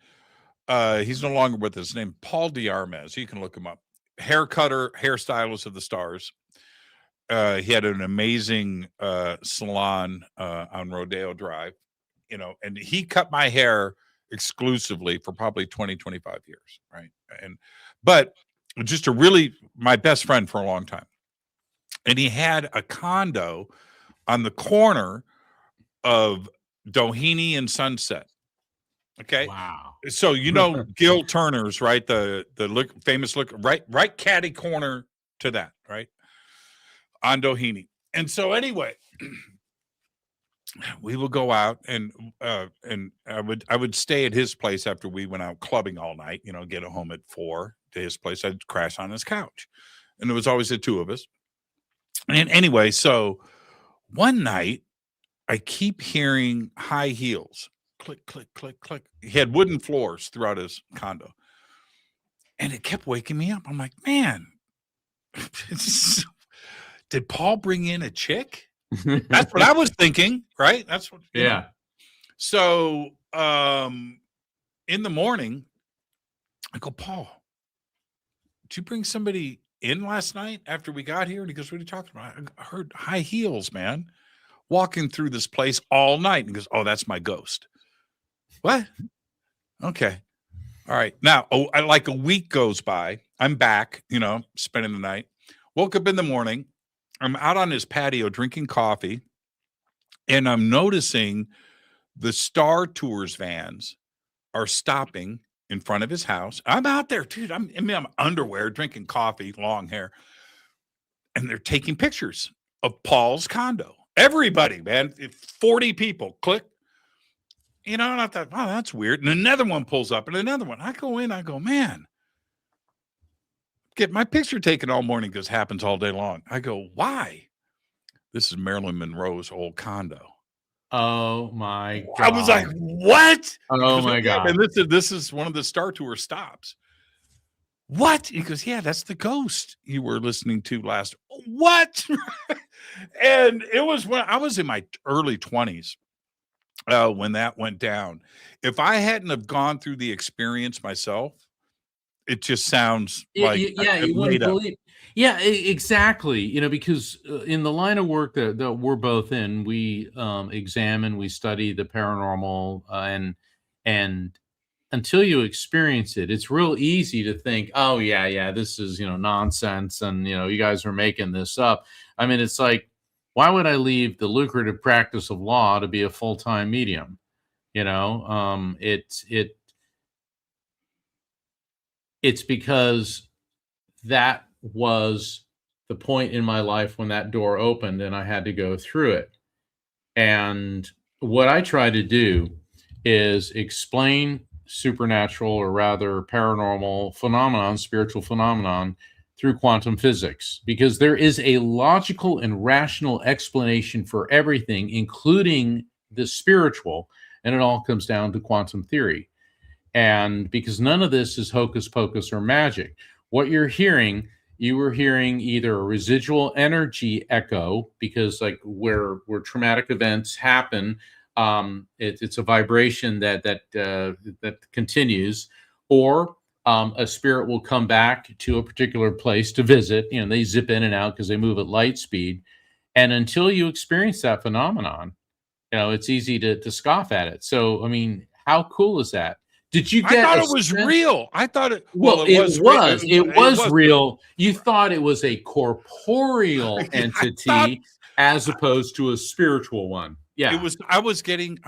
He's no longer with us. His name Paul Diarmez. You can look him up. Hairstylist of the stars. He had an amazing salon on Rodeo Drive, and he cut my hair exclusively for probably 20, 25 years, right? But just my best friend for a long time. And he had a condo on the corner of Doheny and Sunset. Okay. Wow. So Gil Turner's, right? The famous right catty corner to that, right? On Doheny. And so anyway, we would go out and I would stay at his place after we went out clubbing all night, get home at 4 to his place. I'd crash on his couch. And there was always the two of us. And anyway, so one night I keep hearing high heels. Click, click, click, click. He had wooden floors throughout his condo. And it kept waking me up. I'm like, man, did Paul bring in a chick? That's what I was thinking, right? That's what. Yeah. So in the morning, I go, Paul, did you bring somebody in last night after we got here? And he goes, what are you talking about? I heard high heels, man, walking through this place all night. And he goes, oh, that's my ghost. What? Okay. All right. Now, like a week goes by. I'm back, spending the night. Woke up in the morning. I'm out on his patio drinking coffee. And I'm noticing the Star Tours vans are stopping in front of his house. I'm out there, dude. I'm underwear, drinking coffee, long hair. And they're taking pictures of Paul's condo. Everybody, man. 40 people. Click. And I thought, oh, that's weird. And another one pulls up and another one. I go in, I go, man, get my picture taken all morning because it happens all day long. I go, why? This is Marilyn Monroe's old condo. Oh my God. I was like, what? Oh my God. And this is one of the Star Tour stops. what? He goes, yeah, that's the ghost you were listening to last. What? And it was when I was in my early 20s when that went down. If I hadn't have gone through the experience myself, it just sounds like You wouldn't made up. believe. Yeah, exactly. Because in the line of work that we're both in, we examine, we study the paranormal, and until you experience it, it's real easy to think, oh yeah, this is nonsense, and you guys are making this up. I mean, it's like, why would I leave the lucrative practice of law to be a full-time medium? It's because that was the point in my life when that door opened and I had to go through it. And what I try to do is explain supernatural, or rather paranormal phenomenon, spiritual phenomenon, through quantum physics, because there is a logical and rational explanation for everything, including the spiritual, and it all comes down to quantum theory. And because none of this is hocus pocus or magic, what you were hearing either a residual energy echo, because like where traumatic events happen, it's a vibration that continues, or a spirit will come back to a particular place to visit. They zip in and out because they move at light speed. And until you experience that phenomenon, it's easy to scoff at it. So, I mean, how cool is that? Did you get? I thought it was real. I thought it. Well, it was real. You thought it was a corporeal entity as opposed to a spiritual one. Yeah, it was. I was getting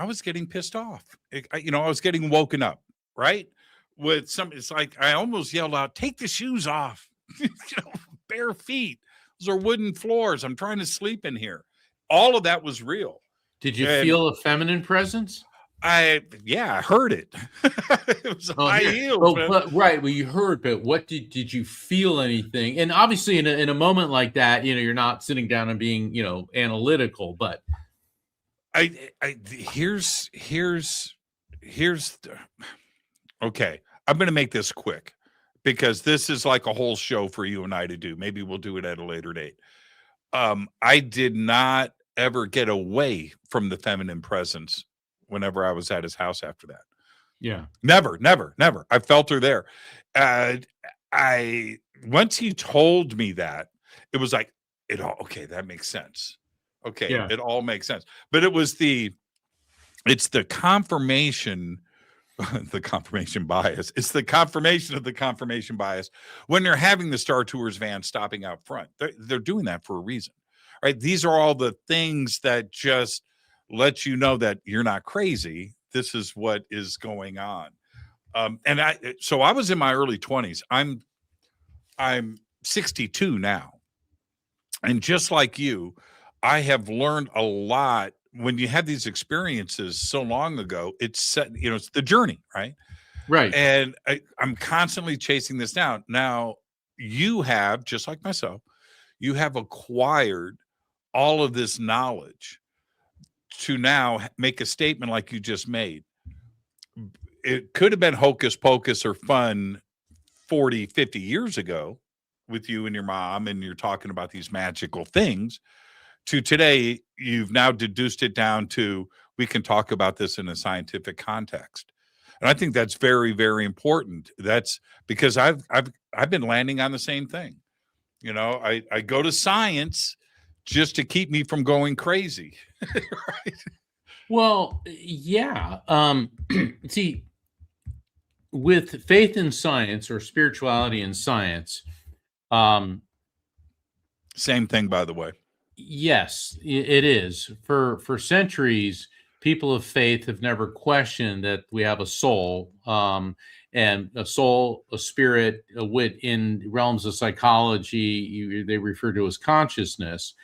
pissed off. I was getting woken up. Right with some. It's like I almost yelled out, "Take the shoes off!" Bare feet. Those are wooden floors. I'm trying to sleep in here. All of that was real. Did you feel a feminine presence? I heard it. It was high heels. Right. Well, you heard, but what did you feel anything? And obviously in a moment like that, you're not sitting down and being, analytical, but here's okay. I'm going to make this quick because this is like a whole show for you and I to do. Maybe we'll do it at a later date. I did not ever get away from the feminine presence whenever I was at his house after that. Yeah. Never. I felt her there. Once he told me that, it was like, okay, that makes sense. Okay. Yeah. It all makes sense. But it's the confirmation, the confirmation bias. It's the confirmation of the confirmation bias when they're having the Star Tours van stopping out front. They're doing that for a reason, right? These are all the things that just let you know that you're not crazy. This is what is going on. So I was in my early 20s. I'm 62 now. And just like you, I have learned a lot. When you have these experiences so long ago, it's the journey, right? Right. And I'm constantly chasing this down. Now, you have, just like myself, you have acquired all of this knowledge to now make a statement like you just made. It could have been hocus pocus or fun 40, 50 years ago with you and your mom, and you're talking about these magical things, to today, you've now deduced it down to, we can talk about this in a scientific context. And I think that's very, very important. That's because I've been landing on the same thing. I go to science just to keep me from going crazy. Right? Well, yeah. See, with faith in science or spirituality in science, same thing, by the way. Yes, it is. For centuries, people of faith have never questioned that we have a soul, and a soul, a spirit, a wit. In realms of psychology, they refer to as consciousness.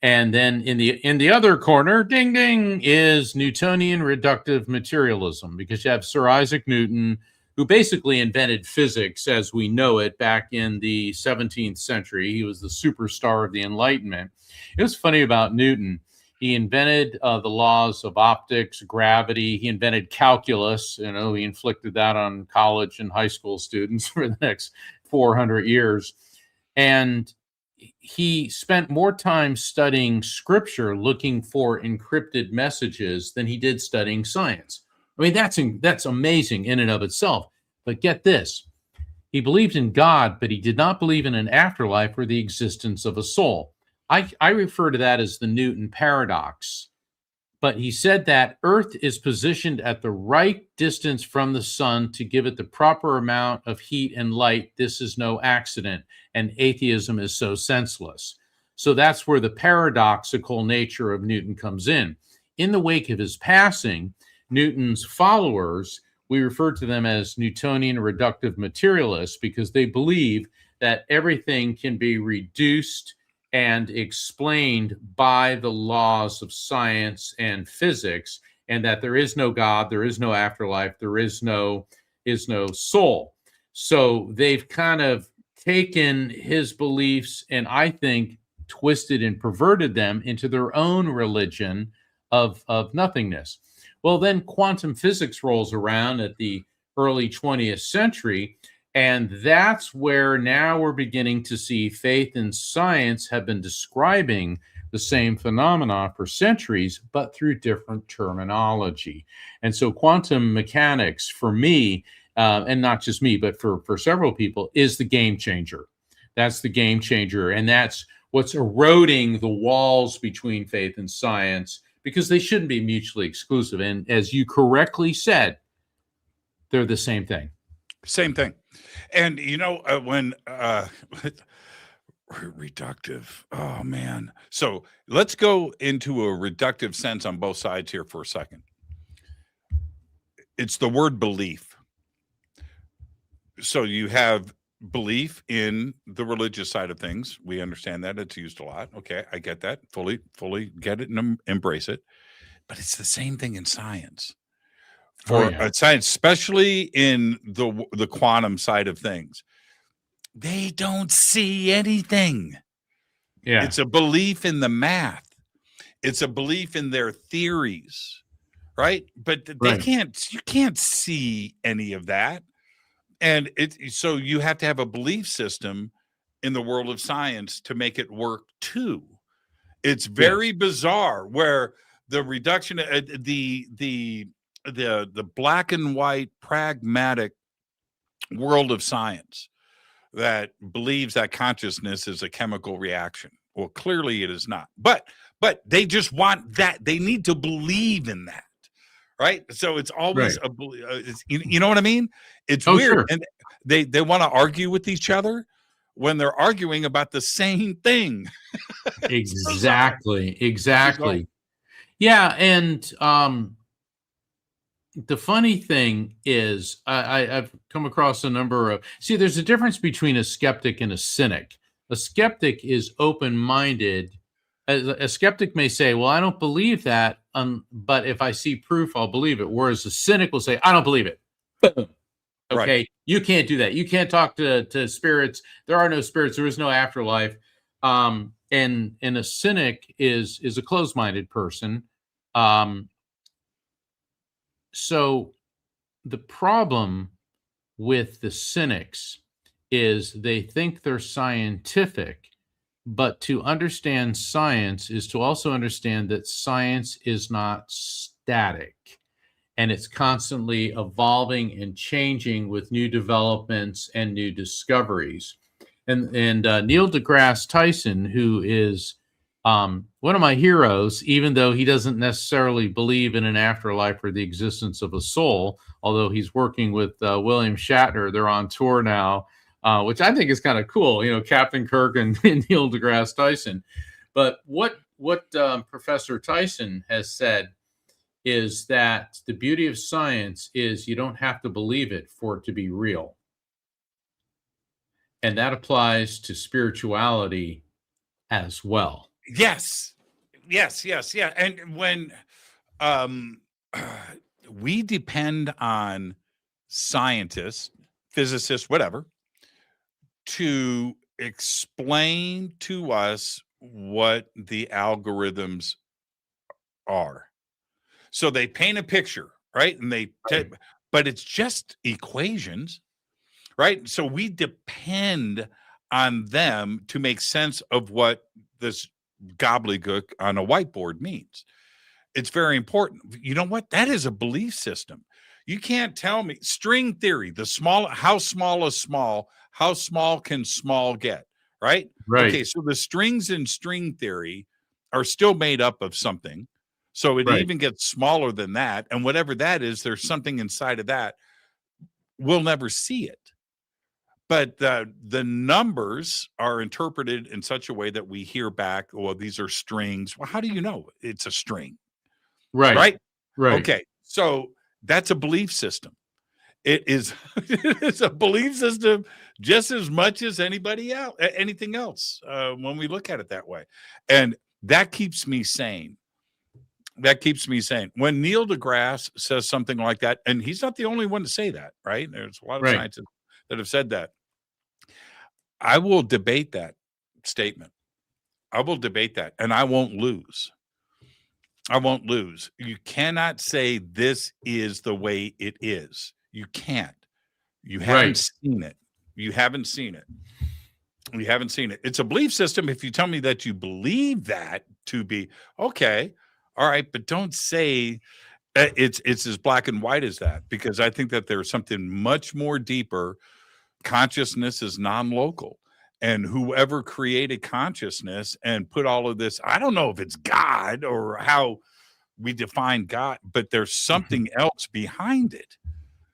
And then in the other corner, ding ding, is Newtonian reductive materialism, because you have Sir Isaac Newton, who basically invented physics as we know it back in the 17th century. He was the superstar of the Enlightenment. It was funny about Newton. He invented the laws of optics, gravity. He invented calculus. He inflicted that on college and high school students for the next 400 years. And he spent more time studying scripture, looking for encrypted messages, than he did studying science. I mean, that's amazing in and of itself. But get this. He believed in God, but he did not believe in an afterlife or the existence of a soul. I refer to that as the Newton paradox. But he said that Earth is positioned at the right distance from the sun to give it the proper amount of heat and light. This is no accident, and atheism is so senseless. So that's where the paradoxical nature of Newton comes in. In the wake of his passing, Newton's followers, we refer to them as Newtonian reductive materialists, because they believe that everything can be reduced and explained by the laws of science and physics, and that there is no God, there is no afterlife, there is no soul. So they've kind of taken his beliefs and, I think, twisted and perverted them into their own religion of nothingness. Well, then quantum physics rolls around at the early 20th century, and that's where now we're beginning to see faith and science have been describing the same phenomena for centuries, but through different terminology. And so quantum mechanics, for me, and not just me, but for several people, is the game changer. That's the game changer. And that's what's eroding the walls between faith and science, because they shouldn't be mutually exclusive. And as you correctly said, they're the same thing. Same thing. And, when reductive, oh, man. So let's go into a reductive sense on both sides here for a second. It's the word belief. So you have belief in the religious side of things. We understand that. It's used a lot. Okay, I get that. Fully get it and embrace it. But it's the same thing in science. For science, especially in the quantum side of things, they don't see anything. Yeah. It's a belief in the math. It's a belief in their theories, right? But they you can't see any of that. And so you have to have a belief system in the world of science to make it work too. It's very bizarre where the reduction, the black and white pragmatic world of science that believes that consciousness is a chemical reaction. Well, clearly it is not. But they just want that. They need to believe in that. Right. So it's always you know what I mean? It's weird. Sure. And they want to argue with each other when they're arguing about the same thing. Exactly. Yeah. And the funny thing is, I've come across a number of, there's a difference between a skeptic and a cynic. A skeptic is open-minded. A skeptic may say, well, I don't believe that, but if I see proof, I'll believe it. Whereas a cynic will say, I don't believe it. Boom. Okay, You can't do that. You can't talk to spirits. There are no spirits. There is no afterlife. And a cynic is a closed-minded person. So the problem with the cynics is they think they're scientific, but to understand science is to also understand that science is not static, and it's constantly evolving and changing with new developments and new discoveries. And Neil deGrasse Tyson, who is one of my heroes, even though he doesn't necessarily believe in an afterlife or the existence of a soul, although he's working with William Shatner. They're on tour now, which I think is kind of cool, Captain Kirk and Neil deGrasse Tyson. But what Professor Tyson has said is that the beauty of science is you don't have to believe it for it to be real. And that applies to spirituality as well. Yes. Yeah. And when we depend on scientists, physicists, whatever, to explain to us what the algorithms are. So they paint a picture, right? And but it's just equations, right? So we depend on them to make sense of what this gobbledygook on a whiteboard means. It's very important. You know what? That is a belief system. You can't tell me string theory, how small is small, how small can small get, right? Right. Okay, so the strings in string theory are still made up of something. So it Right. even gets smaller than that. And whatever that is, there's something inside of that. We'll never see it. But the numbers are interpreted in such a way that we hear back, well, these are strings. Well, how do you know it's a string? Right. Right? Right. Okay. So that's a belief system. It is it's a belief system just as much as anything else, when we look at it that way. And that keeps me sane. That keeps me sane. When Neil deGrasse says something like that, and he's not the only one to say that, right? There's a lot of Right. scientists that have said that. I will debate that statement. I will debate that, and I won't lose. I won't lose. You cannot say this is the way it is. You can't. You haven't Right. seen it. You haven't seen it. You haven't seen it. It's a belief system. If you tell me that you believe that to be okay, all right, but don't say it's as black and white as that, because I think that there's something much more deeper. Consciousness is non-local. And whoever created consciousness and put all of this, I don't know if it's God or how we define God, but there's something else behind it.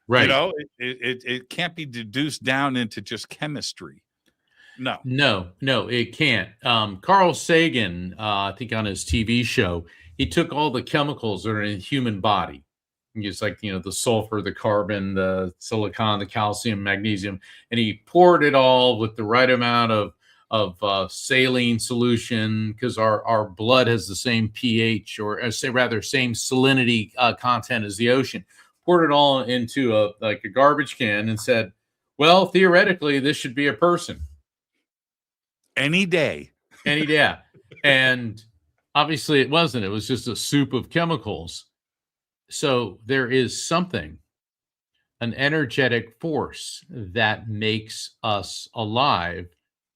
Right. You know, it can't be deduced down into just chemistry. No. No, it can't. Carl Sagan, I think on his TV show, he took all the chemicals that are in the human body. It's like, the sulfur, the carbon, the silicon, the calcium, magnesium, and he poured it all with the right amount of saline solution, because our blood has the same pH, or same salinity content as the ocean. Poured it all into a garbage can and said, well, theoretically, this should be a person. Any day. And obviously it wasn't. It was just a soup of chemicals. So there is something, an energetic force that makes us alive,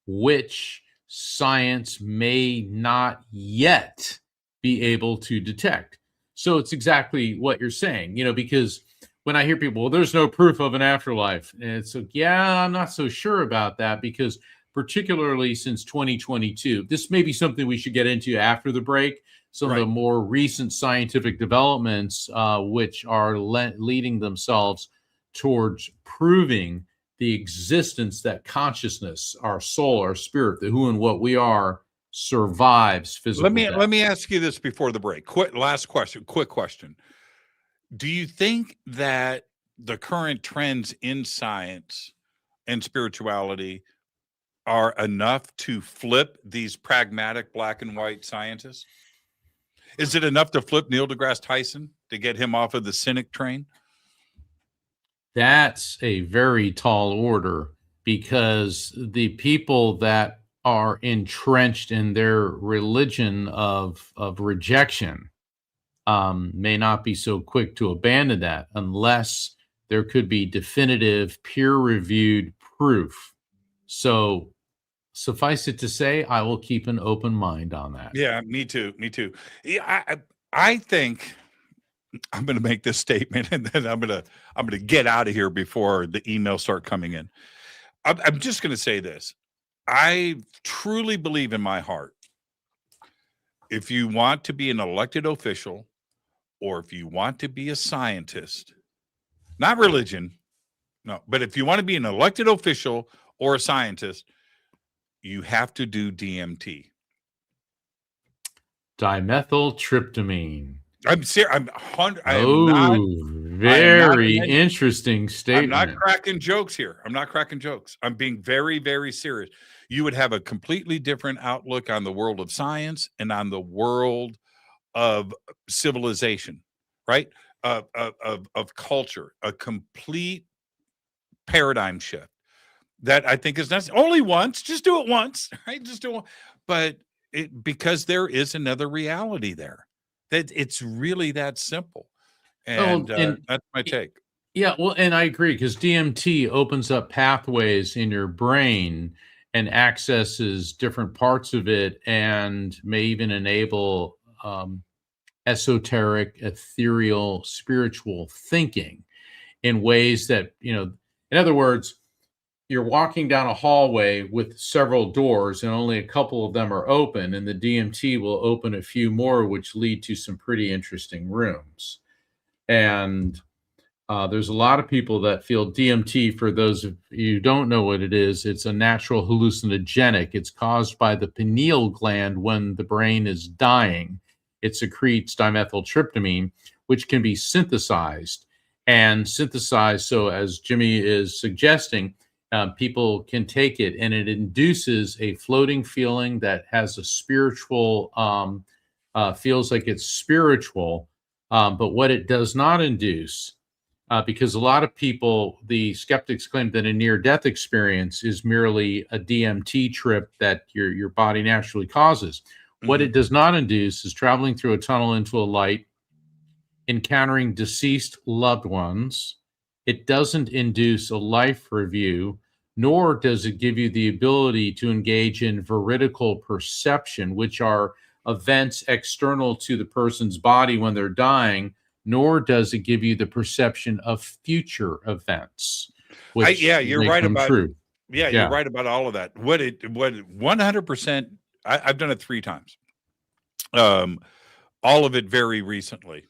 which science may not yet be able to detect. So it's exactly what you're saying, because when I hear people, well, there's no proof of an afterlife. And it's like, yeah, I'm not so sure about that, because particularly since 2022, this may be something we should get into after the break. Some of the more recent scientific developments, which are leading themselves towards proving the existence that consciousness, our soul, our spirit, the who and what we are, survives physical death. Let me ask you this before the break. Quick question. Do you think that the current trends in science and spirituality are enough to flip these pragmatic black and white scientists? Is it enough to flip Neil deGrasse Tyson to get him off of the cynic train? That's a very tall order, because the people that are entrenched in their religion of rejection may not be so quick to abandon that unless there could be definitive peer-reviewed proof. So suffice it to say, I will keep an open mind on that. Yeah, me too. Yeah, I think I'm going to make this statement, and then I'm going to get out of here before the emails start coming in. I'm just going to say this. I truly believe in my heart, if you want to be an elected official, or if you want to be a scientist, not religion, no, but if you want to be an elected official or a scientist, you have to do DMT. Dimethyltryptamine. I'm serious. Very interesting statement. I'm not cracking jokes here. I'm being very, very serious. You would have a completely different outlook on the world of science and on the world of civilization, right? Of culture, a complete paradigm shift that I think is necessary. Only once, just do it once, right? Just do it. But because there is another reality there, that it's really that simple. And that's my take. Yeah, well, and I agree because DMT opens up pathways in your brain and accesses different parts of it and may even enable esoteric, ethereal, spiritual thinking in ways that, in other words, you're walking down a hallway with several doors and only a couple of them are open, and the DMT will open a few more, which lead to some pretty interesting rooms. And there's a lot of people that feel DMT. For those of you who don't know what it is, it's a natural hallucinogenic. It's caused by the pineal gland when the brain is dying. It secretes dimethyltryptamine, which can be synthesized. And synthesized, so as Jimmy is suggesting, people can take it and it induces a floating feeling that has a spiritual, feels like it's spiritual. But what it does not induce, because a lot of people, the skeptics claim that a near-death experience is merely a DMT trip that your body naturally causes. What it does not induce is traveling through a tunnel into a light, encountering deceased loved ones. It doesn't induce a life review, nor does it give you the ability to engage in veridical perception, which are events external to the person's body when they're dying, nor does it give you the perception of future events, which You're may right come about true. you're right about all of that. What 100%. I've done it 3 times. All of it very recently.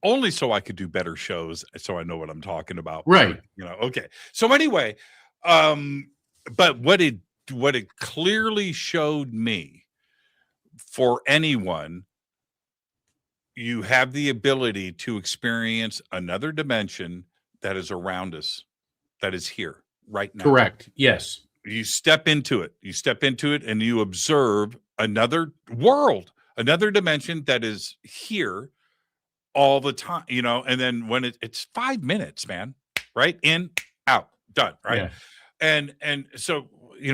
Only so I could do better shows, so I know what I'm talking about. Right. Okay. So anyway, but what it clearly showed me, for anyone, you have the ability to experience another dimension that is around us, that is here right now. Correct. Yes. You step into it. And you observe another world, another dimension that is here all the time, and then when it's 5 minutes, man, right? In, out, done, right? Yeah. And so,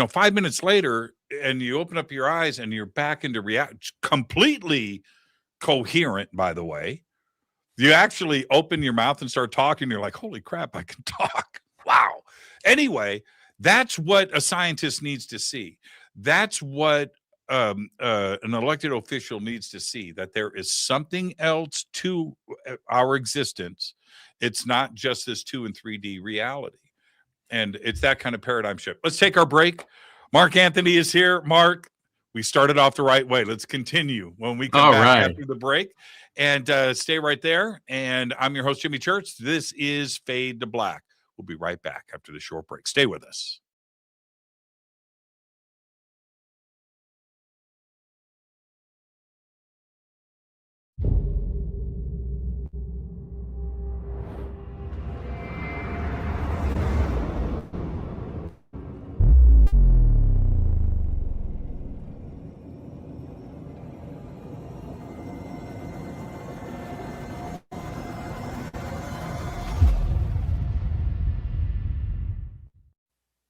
5 minutes later, and you open up your eyes and you're back into reality, completely coherent, by the way. You actually open your mouth and start talking. You're like, holy crap, I can talk. Wow. Anyway, that's what a scientist needs to see. That's what an elected official needs to see, that there is something else to our existence. It's not just this 2 and 3D reality. And it's that kind of paradigm shift. Let's take our break. Mark Anthony is here. Mark, we started off the right way. Let's continue when we come back after the break. And stay right there. And I'm your host, Jimmy Church. This is Fade to Black. We'll be right back after the short break. Stay with us.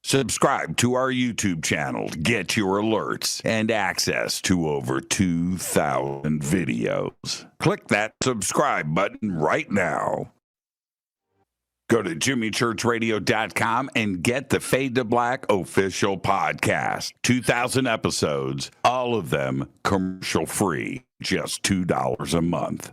Subscribe to our YouTube channel to get your alerts and access to over 2,000 videos. Click that subscribe button right now. Go to jimmychurchradio.com and get the Fade to Black official podcast. 2,000 episodes, all of them commercial free, just $2 a month.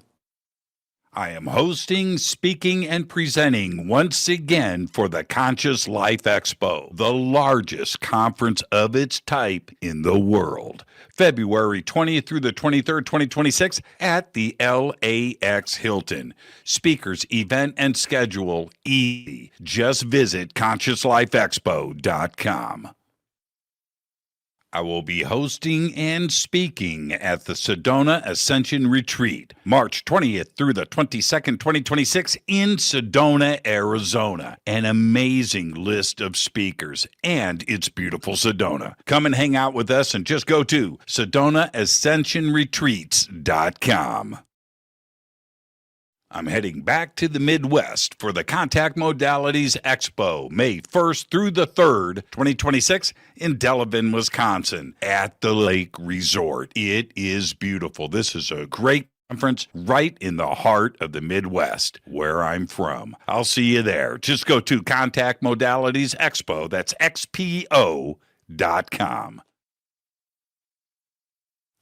I am hosting, speaking, and presenting once again for the Conscious Life Expo, the largest conference of its type in the world. February 20th through the 23rd, 2026 at the LAX Hilton. Speakers, event, and schedule easy. Just visit ConsciousLifeExpo.com. I will be hosting and speaking at the Sedona Ascension Retreat, March 20th through the 22nd, 2026 in Sedona, Arizona. An amazing list of speakers, and it's beautiful Sedona. Come and hang out with us and just go to SedonaAscensionRetreats.com. I'm heading back to the Midwest for the Contact Modalities Expo, May 1st through the 3rd, 2026, in Delavan, Wisconsin, at the Lake Resort. It is beautiful. This is a great Conference right in the heart of the Midwest, where I'm from. I'll see you there. Just go to Contact Modalities Expo. That's XPO.com.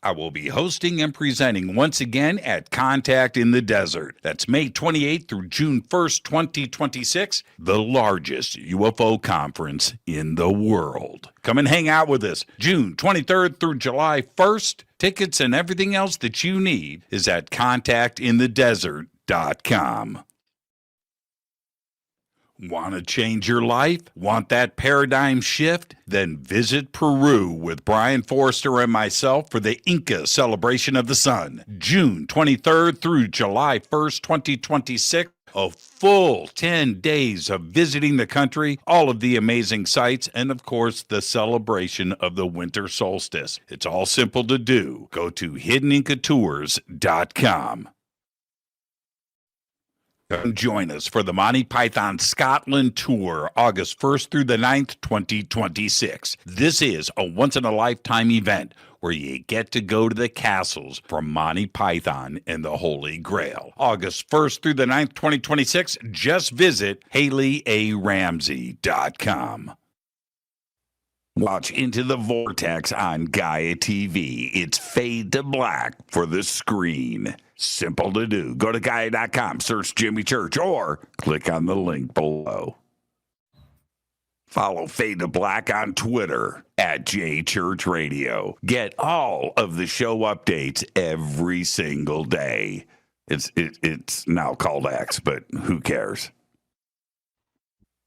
I will be hosting and presenting once again at Contact in the Desert. That's May 28th through June 1st, 2026, the largest UFO conference in the world. Come and hang out with us June 23rd through July 1st. Tickets and everything else that you need is at contactinthedesert.com. Want to change your life? Want that paradigm shift? Then visit Peru with Brian Forrester and myself for the Inca Celebration of the Sun, June 23rd through July 1st, 2026. A full 10 days of visiting the country, all of the amazing sights, and of course, the celebration of the winter solstice. It's all simple to do. Go to hiddenincatours.com. Come join us for the Monty Python Scotland Tour, August 1st through the 9th, 2026. This is a once-in-a-lifetime event where you get to go to the castles from Monty Python and the Holy Grail. August 1st through the 9th, 2026. Just visit HaleyARamsey.com. Watch Into the Vortex on Gaia TV. It's Fade to Black for the screen. Simple to do. Go to Gaia.com, search Jimmy Church, or click on the link below. Follow Fade to Black on Twitter at JChurchRadio. Get all of the show updates every single day. It's now called X, but who cares?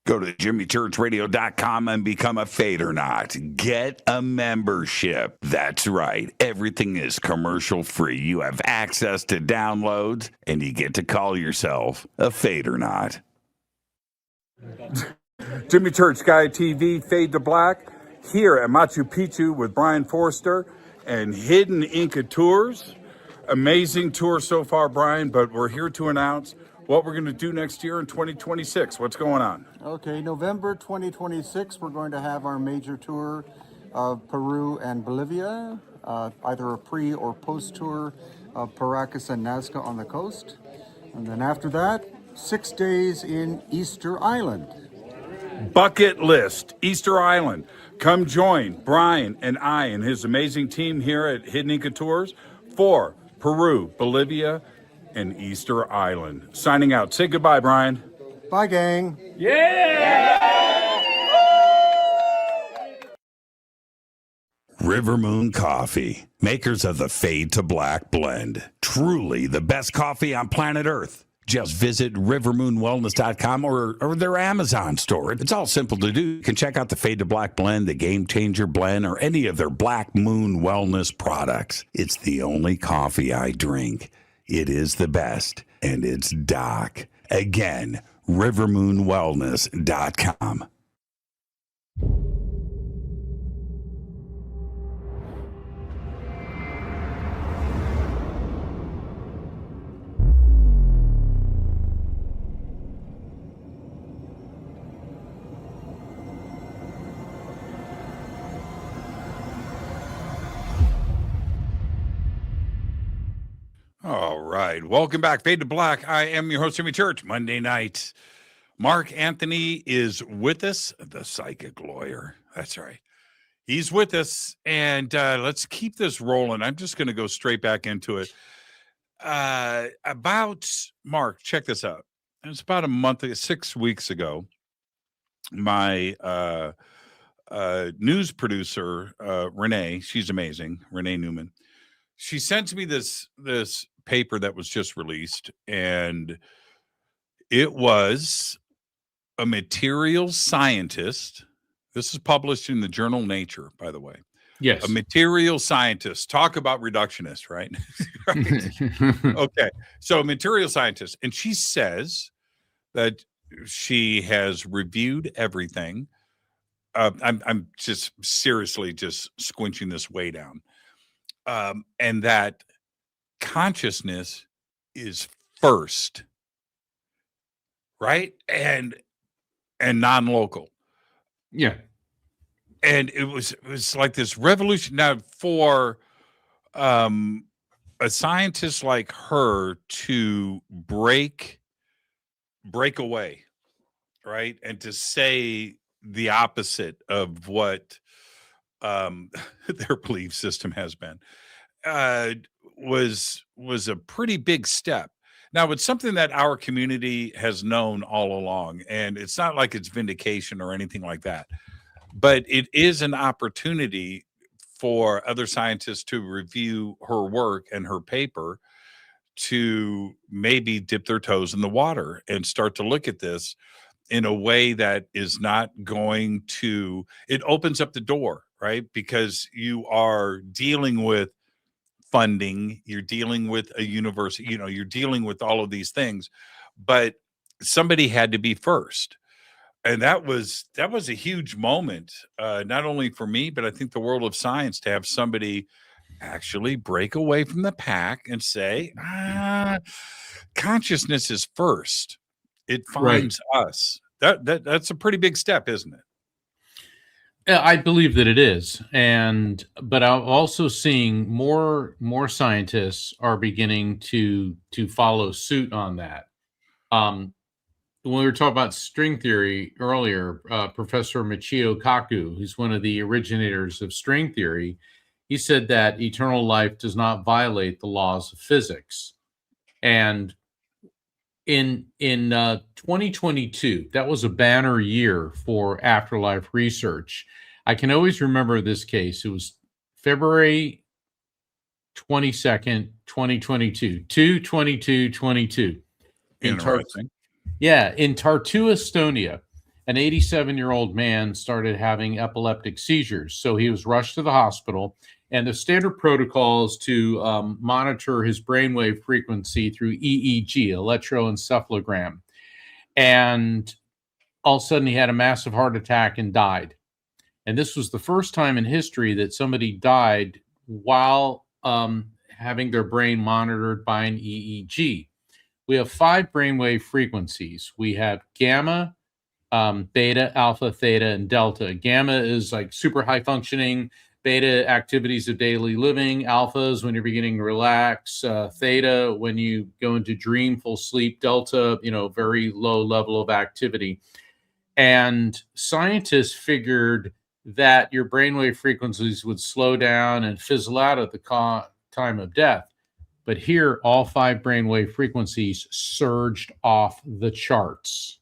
Go to jimmychurchradio.com and become a Fadernaut. Get a membership. That's right. Everything is commercial free. You have access to downloads, and you get to call yourself a Fadernaut. Jimmy Church, Gaia TV, Fade to Black, here at Machu Picchu with Brian Forrester and Hidden Inca Tours. Amazing tour so far, Brian, but we're here to announce what we're going to do next year in 2026. What's going on? Okay, November 2026, we're going to have our major tour of Peru and Bolivia, either a pre or post tour of Paracas and Nazca on the coast. And then after that, 6 days in Easter Island. Bucket list, Easter Island. Come join Brian and I and his amazing team here at Hidden Inca Tours for Peru, Bolivia, and Easter Island. Signing out. Say goodbye, Brian. Bye, gang. River Moon Coffee, makers of the Fade to Black blend. Truly the best coffee on planet Earth. Just visit rivermoonwellness.com or their Amazon store. It's all simple to do. You can check out the Fade to Black blend, the Game Changer blend, or any of their Black Moon Wellness products. It's the only coffee I drink. It is the best, and it's Doc. Again, rivermoonwellness.com. All right. Welcome back. Fade to Black. I am your host, Jimmy Church. Monday night. Mark Anthony is with us, the psychic lawyer. That's right. He's with us. And let's keep this rolling. I'm just going to go straight back into it. About Mark, check this out. It was about 6 weeks ago. My news producer, Renee, she's amazing. Renee Newman. She sent me this paper that was just released, and it was a materials scientist. This is published in the journal Nature, by the way. Yes. A material scientist. Talk about reductionist, right? Right. Okay. So a material scientist. And she says that she has reviewed everything. I'm just seriously just squinching this way down. And that consciousness is first, right? And non-local. Yeah. And it was like this revolution. Now, for a scientist like her to break away, right, and to say the opposite of what their belief system has been, was a pretty big step. Now, it's something that our community has known all along, and it's not like it's vindication or anything like that, but it is an opportunity for other scientists to review her work and her paper, to maybe dip their toes in the water and start to look at this in a way that is not going to, it opens up the door, right? Because you are dealing with funding, you're dealing with a university, you're dealing with all of these things, but somebody had to be first. And that was a huge moment, not only for me, but I think the world of science, to have somebody actually break away from the pack and say, consciousness is first. It finds us. That's a pretty big step, isn't it? Yeah, I believe that it is, but I'm also seeing more scientists are beginning to follow suit on that. When we were talking about string theory earlier, Professor Michio Kaku, who's one of the originators of string theory, he said that eternal life does not violate the laws of physics. And in 2022, that was a banner year for afterlife research. I can always remember this case. It was February 22nd, 2022, 2/22/22. Interesting. In Tartu, Estonia, an 87-year-old man started having epileptic seizures. So he was rushed to the hospital, and the standard protocols to monitor his brainwave frequency through EEG, electroencephalogram. And all of a sudden he had a massive heart attack and died. And this was the first time in history that somebody died while having their brain monitored by an EEG. We have 5 brainwave frequencies. We have gamma, beta, alpha, theta, and delta. Gamma is like super high functioning. Beta, activities of daily living. Alpha is when you're beginning to relax. Theta, when you go into dreamful sleep. Delta, very low level of activity. And scientists figured that your brainwave frequencies would slow down and fizzle out at the time of death. But here, all 5 brainwave frequencies surged off the charts.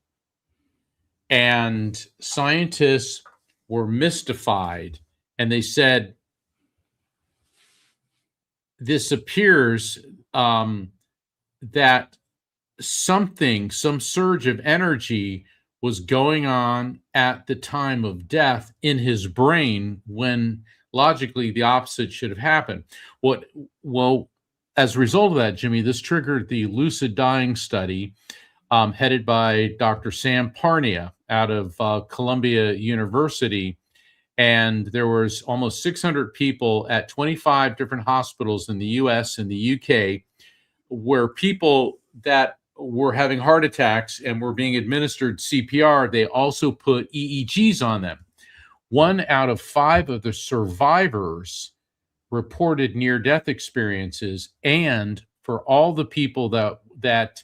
And scientists were mystified. And they said, this appears that some surge of energy was going on at the time of death in his brain, when logically the opposite should have happened. As a result of that, Jimmy, this triggered the lucid dying study headed by Dr. Sam Parnia out of Columbia University. And there was almost 600 people at 25 different hospitals in the US and the UK, where people that were having heart attacks and were being administered CPR, they also put EEGs on them. 1 out of 5 of the survivors reported near-death experiences, and for all the people that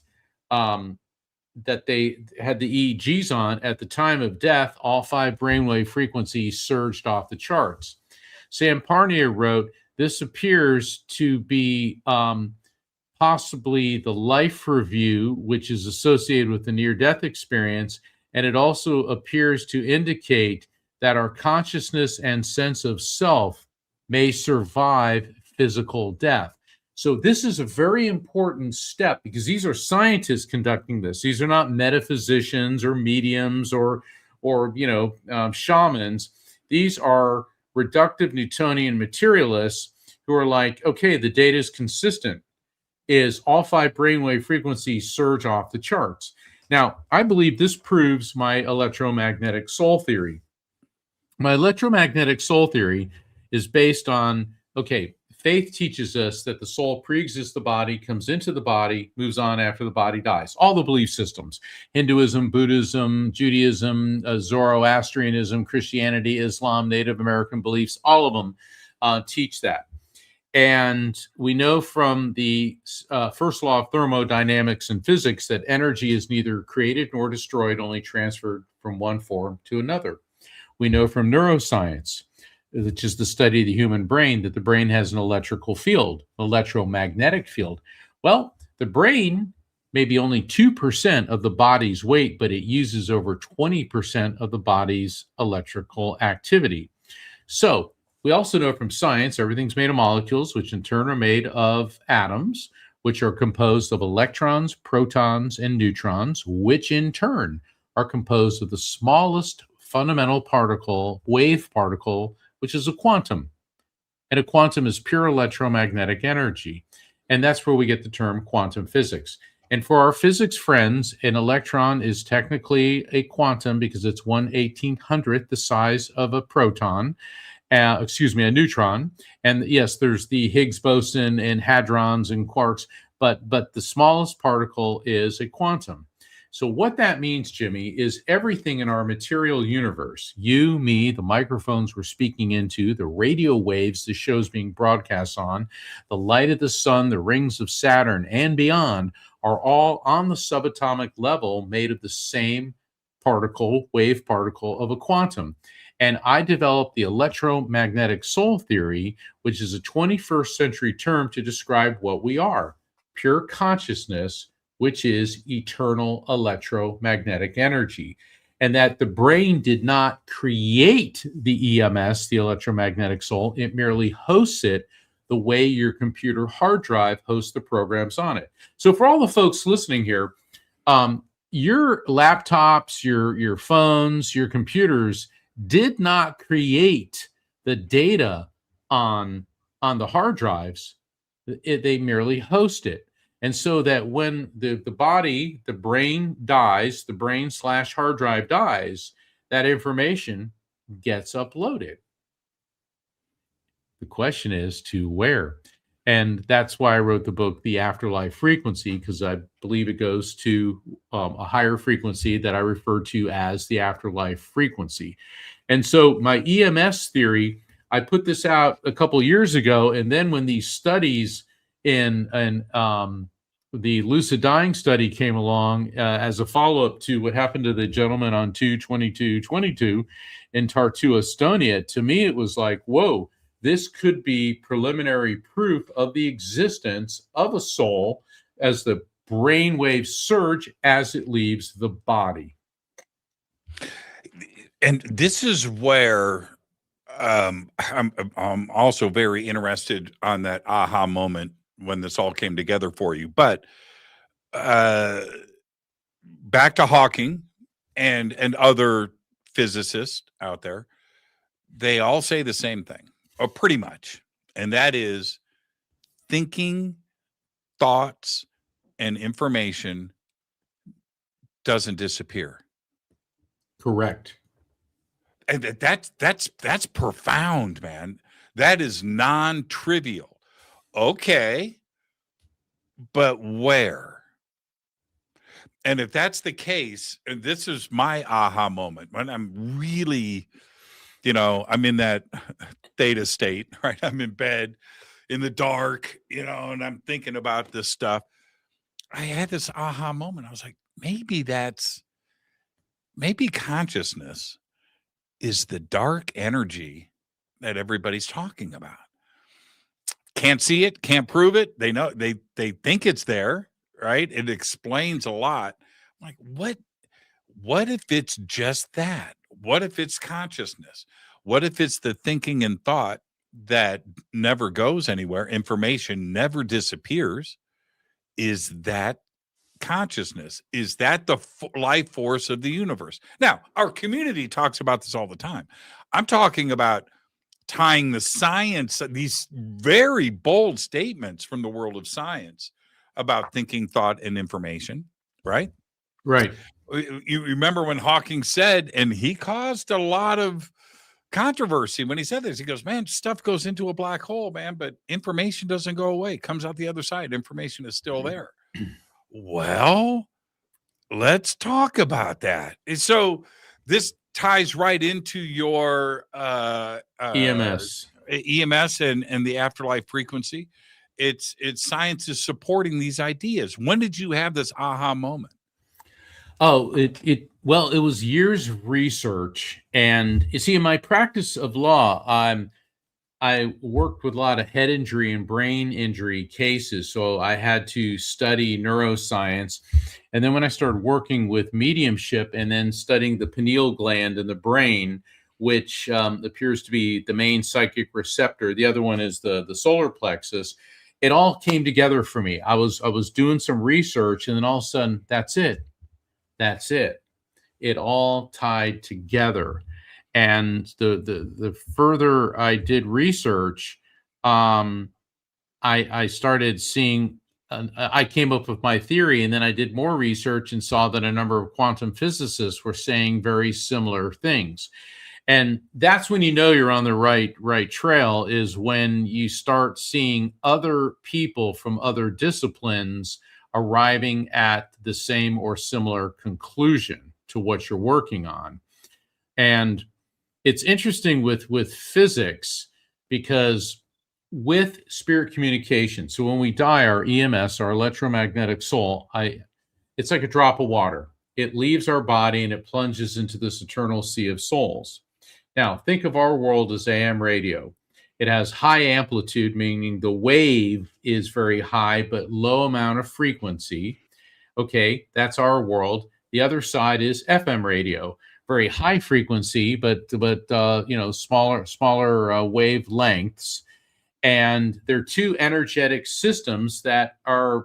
they had the EEGs on at the time of death, all 5 brainwave frequencies surged off the charts. Sam Parnia wrote, this appears to be possibly the life review, which is associated with the near-death experience, and it also appears to indicate that our consciousness and sense of self may survive physical death. So this is a very important step, because these are scientists conducting this. These are not metaphysicians or mediums or shamans. These are reductive Newtonian materialists who are like, okay, the data is consistent. Is all 5 brainwave frequencies surge off the charts. Now, I believe this proves my electromagnetic soul theory. My electromagnetic soul theory is based on, faith teaches us that the soul pre-exists the body, comes into the body, moves on after the body dies. All the belief systems, Hinduism, Buddhism, Judaism, Zoroastrianism, Christianity, Islam, Native American beliefs, all of them teach that. And we know from the first law of thermodynamics and physics that energy is neither created nor destroyed, only transferred from one form to another. We know from neuroscience, which is the study of the human brain, that the brain has an electrical field, electromagnetic field. Well, the brain may be only 2% of the body's weight, but it uses over 20% of the body's electrical activity. So we also know from science, everything's made of molecules, which in turn are made of atoms, which are composed of electrons, protons, and neutrons, which in turn are composed of the smallest fundamental particle, wave particle, which is a quantum. And a quantum is pure electromagnetic energy. And that's where we get the term quantum physics. And for our physics friends, an electron is technically a quantum because it's 1/1800th the size of a proton. A neutron. And yes, there's the Higgs boson and hadrons and quarks, but the smallest particle is a quantum. So what that means, Jimmy, is everything in our material universe, you, me, the microphones we're speaking into, the radio waves the show's being broadcast on, the light of the sun, the rings of Saturn, and beyond, are all on the subatomic level made of the same particle, wave particle of a quantum. And I developed the electromagnetic soul theory, which is a 21st century term to describe what we are: pure consciousness, which is eternal electromagnetic energy. And that the brain did not create the EMS, the electromagnetic soul, it merely hosts it the way your computer hard drive hosts the programs on it. So for all the folks listening here, your laptops, your phones, your computers did not create the data on the hard drives. They merely host it. And so that when the body, the brain dies, the brain/hard drive dies, that information gets uploaded. The question is to where? And that's why I wrote the book, The Afterlife Frequency, because I believe it goes to a higher frequency that I refer to as the afterlife frequency. And so my EMS theory, I put this out a couple of years ago. And then when these studies in the lucid dying study came along as a follow-up to what happened to the gentleman on 2/22/22 in Tartu, Estonia, to me, it was like, whoa, this could be preliminary proof of the existence of a soul as the brain waves surge as it leaves the body. And this is where I'm also very interested on that aha moment when this all came together for you. But back to Hawking and other physicists out there, they all say the same thing, or pretty much, and that is thinking, thoughts, and information doesn't disappear. Correct. And that's profound, man. That is non-trivial. Okay, but where? And if that's the case, and this is my aha moment when I'm really, I'm in that theta state, right? I'm in bed in the dark, and I'm thinking about this stuff. I had this aha moment. I was like, maybe consciousness is the dark energy that everybody's talking about. Can't see it, can't prove it. They know they think it's there, right? It explains a lot. I'm like, what if it's just that? What if it's consciousness? What if it's the thinking and thought that never goes anywhere? Information never disappears. Is that consciousness? Is that the life force of the universe? Now, our community talks about this all the time. I'm talking about tying the science, these very bold statements from the world of science about thinking, thought, and information, right? Right. You remember when Hawking said, and he caused a lot of controversy when he said this. He goes, man, stuff goes into a black hole, man, but information doesn't go away. It comes out the other side. Information is still there. Well, let's talk about that. So this ties right into your EMS. EMS and the afterlife frequency. It's science is supporting these ideas. When did you have this aha moment? Oh, it was years of research, and you see, in my practice of law, I worked with a lot of head injury and brain injury cases, so I had to study neuroscience. And then when I started working with mediumship and then studying the pineal gland in the brain, which appears to be the main psychic receptor, the other one is the solar plexus. It all came together for me. I was doing some research, and then all of a sudden, that's it. That's it. It all tied together. And the further I did research, I started seeing. I came up with my theory, and then I did more research and saw that a number of quantum physicists were saying very similar things. And that's when you know you're on the right trail, is when you start seeing other people from other disciplines arriving at the same or similar conclusion to what you're working on. And it's interesting with physics, because with spirit communication, so when we die, our EMS, our electromagnetic soul, it's like a drop of water. It leaves our body and it plunges into this eternal sea of souls. Now, think of our world as AM radio. It has high amplitude, meaning the wave is very high, but low amount of frequency. Okay, that's our world. The other side is FM radio, very high frequency, but smaller wave lengths. And they're two energetic systems that they're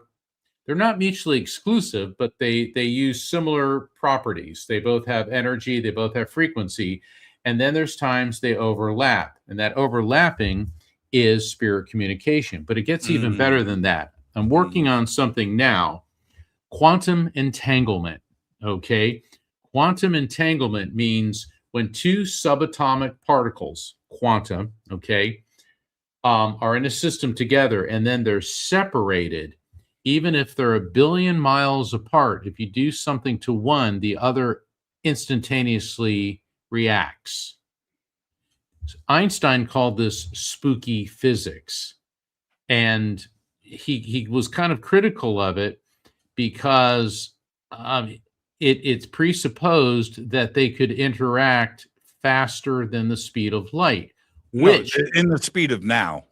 not mutually exclusive, but they use similar properties. They both have energy, they both have frequency. And then there's times they overlap, and that overlapping is spirit communication. But it gets even better than that. I'm working on something now, quantum entanglement. Okay. Quantum entanglement means when two subatomic particles, quantum, okay, are in a system together, and then they're separated, even if they're a billion miles apart. If you do something to one, the other instantaneously reacts. Einstein called this spooky physics, and he was kind of critical of it because it's presupposed that they could interact faster than the speed of light, which in the speed of now.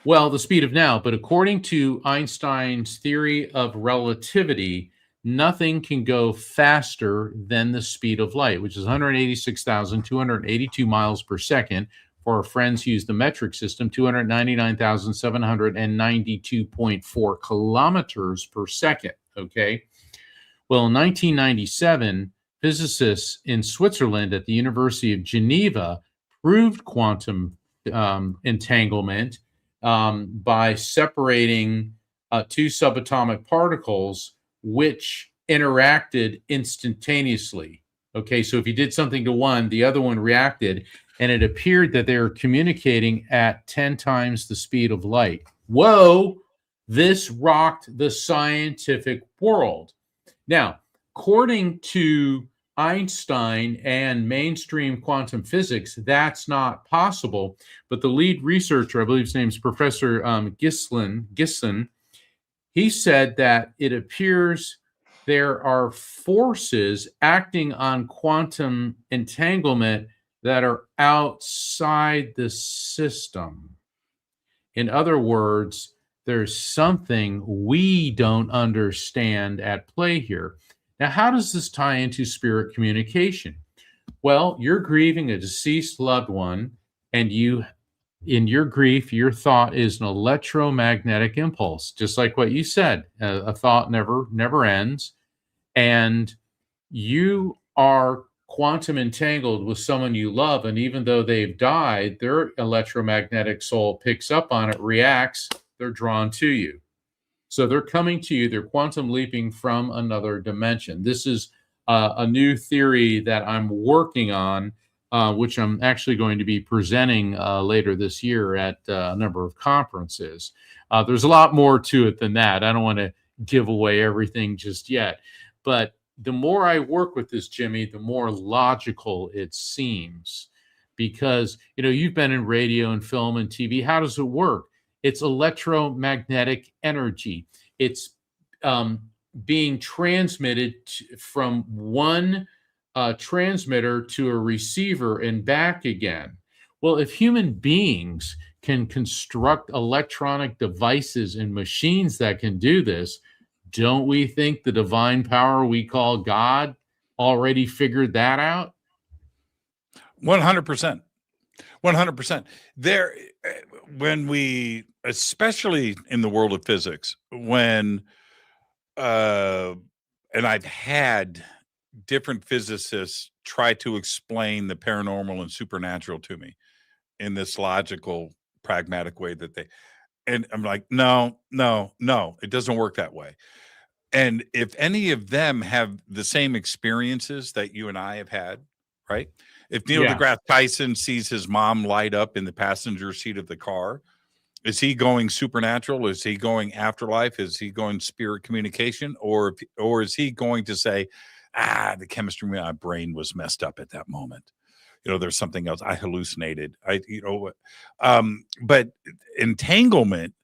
Well, the speed of now, but according to Einstein's theory of relativity, nothing can go faster than the speed of light, which is 186,282 miles per second. For our friends who use the metric system, 299,792.4 kilometers per second. Okay. Well, in 1997, physicists in Switzerland at the University of Geneva proved quantum entanglement by separating two subatomic particles which interacted instantaneously. Okay, so if you did something to one, the other one reacted, and it appeared that they were communicating at 10 times the speed of light. Whoa, this rocked the scientific world. Now, according to Einstein and mainstream quantum physics, that's not possible. But the lead researcher, I believe his name is Professor Gislen, he said that it appears there are forces acting on quantum entanglement that are outside the system. In other words, there's something we don't understand at play here. Now, how does this tie into spirit communication? Well, you're grieving a deceased loved one, and in your grief, your thought is an electromagnetic impulse, just like what you said. A thought never ends, and you are quantum entangled with someone you love, and even though they've died, their electromagnetic soul picks up on it, reacts, they're drawn to you. So they're coming to you, they're quantum leaping from another dimension. This is a new theory that I'm working on, which I'm actually going to be presenting later this year at a number of conferences. There's a lot more to it than that. I don't want to give away everything just yet. But the more I work with this, Jimmy, the more logical it seems. because, you've been in radio and film and TV. How does it work? It's electromagnetic energy. It's being transmitted from one transmitter to a receiver and back again. Well, if human beings can construct electronic devices and machines that can do this, don't we think the divine power we call God already figured that out? 100%. 100%. There, when we, especially in the world of physics, when, and I've had different physicists try to explain the paranormal and supernatural to me in this logical, pragmatic way and I'm like, no, it doesn't work that way. And if any of them have the same experiences that you and I have had, right? If Neil deGrasse Tyson sees his mom light up in the passenger seat of the car, is he going supernatural? Is he going afterlife? Is he going spirit communication? Or is he going to say, the chemistry in my brain was messed up at that moment? There's something else. I hallucinated. But entanglement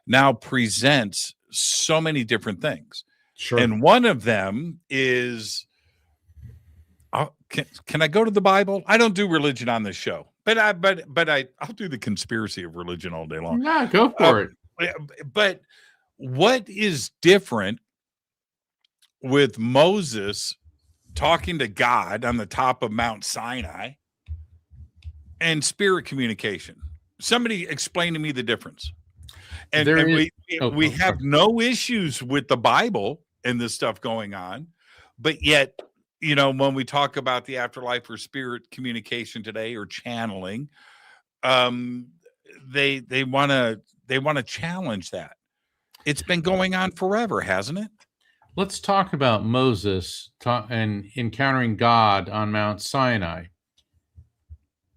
now presents so many different things. Sure. And one of them is, can I go to the Bible? I don't do religion on this show, but I'll do the conspiracy of religion all day long. Yeah, go for it. But what is different with Moses talking to God on the top of Mount Sinai and spirit communication? Somebody explain to me the difference. And we have no issues with the Bible and this stuff going on, but yet, when we talk about the afterlife or spirit communication today or channeling, they want to challenge that. It's been going on forever, hasn't it? Let's talk about Moses and encountering God on Mount Sinai.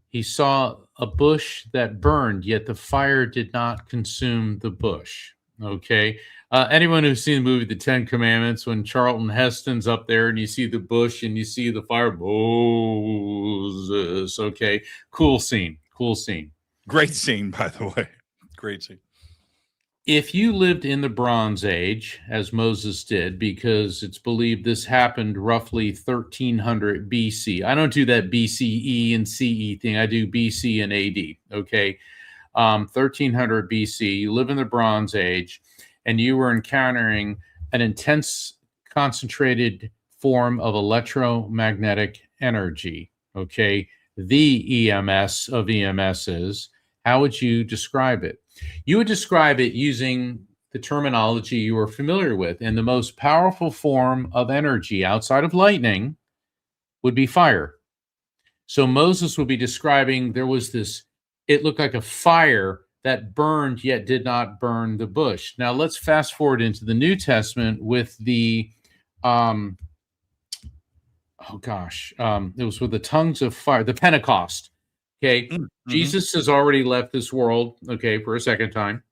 He saw a bush that burned, yet the fire did not consume the bush. Okay. Anyone who's seen the movie The 10 Commandments, when Charlton Heston's up there and you see the bush and you see the fire, Moses. Okay. Cool scene. Great scene, by the way. Great scene. If you lived in the Bronze Age, as Moses did, because it's believed this happened roughly 1300 BC. I don't do that BCE and CE thing. I do BC and AD. Okay. 1300 BC, you live in the Bronze Age, and you were encountering an intense, concentrated form of electromagnetic energy. Okay. The EMS of EMSs. How would you describe it? You would describe it using the terminology you are familiar with. And the most powerful form of energy outside of lightning would be fire. So Moses would be describing there was this, it looked like a fire that burned yet did not burn the bush. Now let's fast forward into the New Testament with the, it was with the tongues of fire, the Pentecost. Okay. Mm-hmm. Jesus has already left this world, okay, for a second time.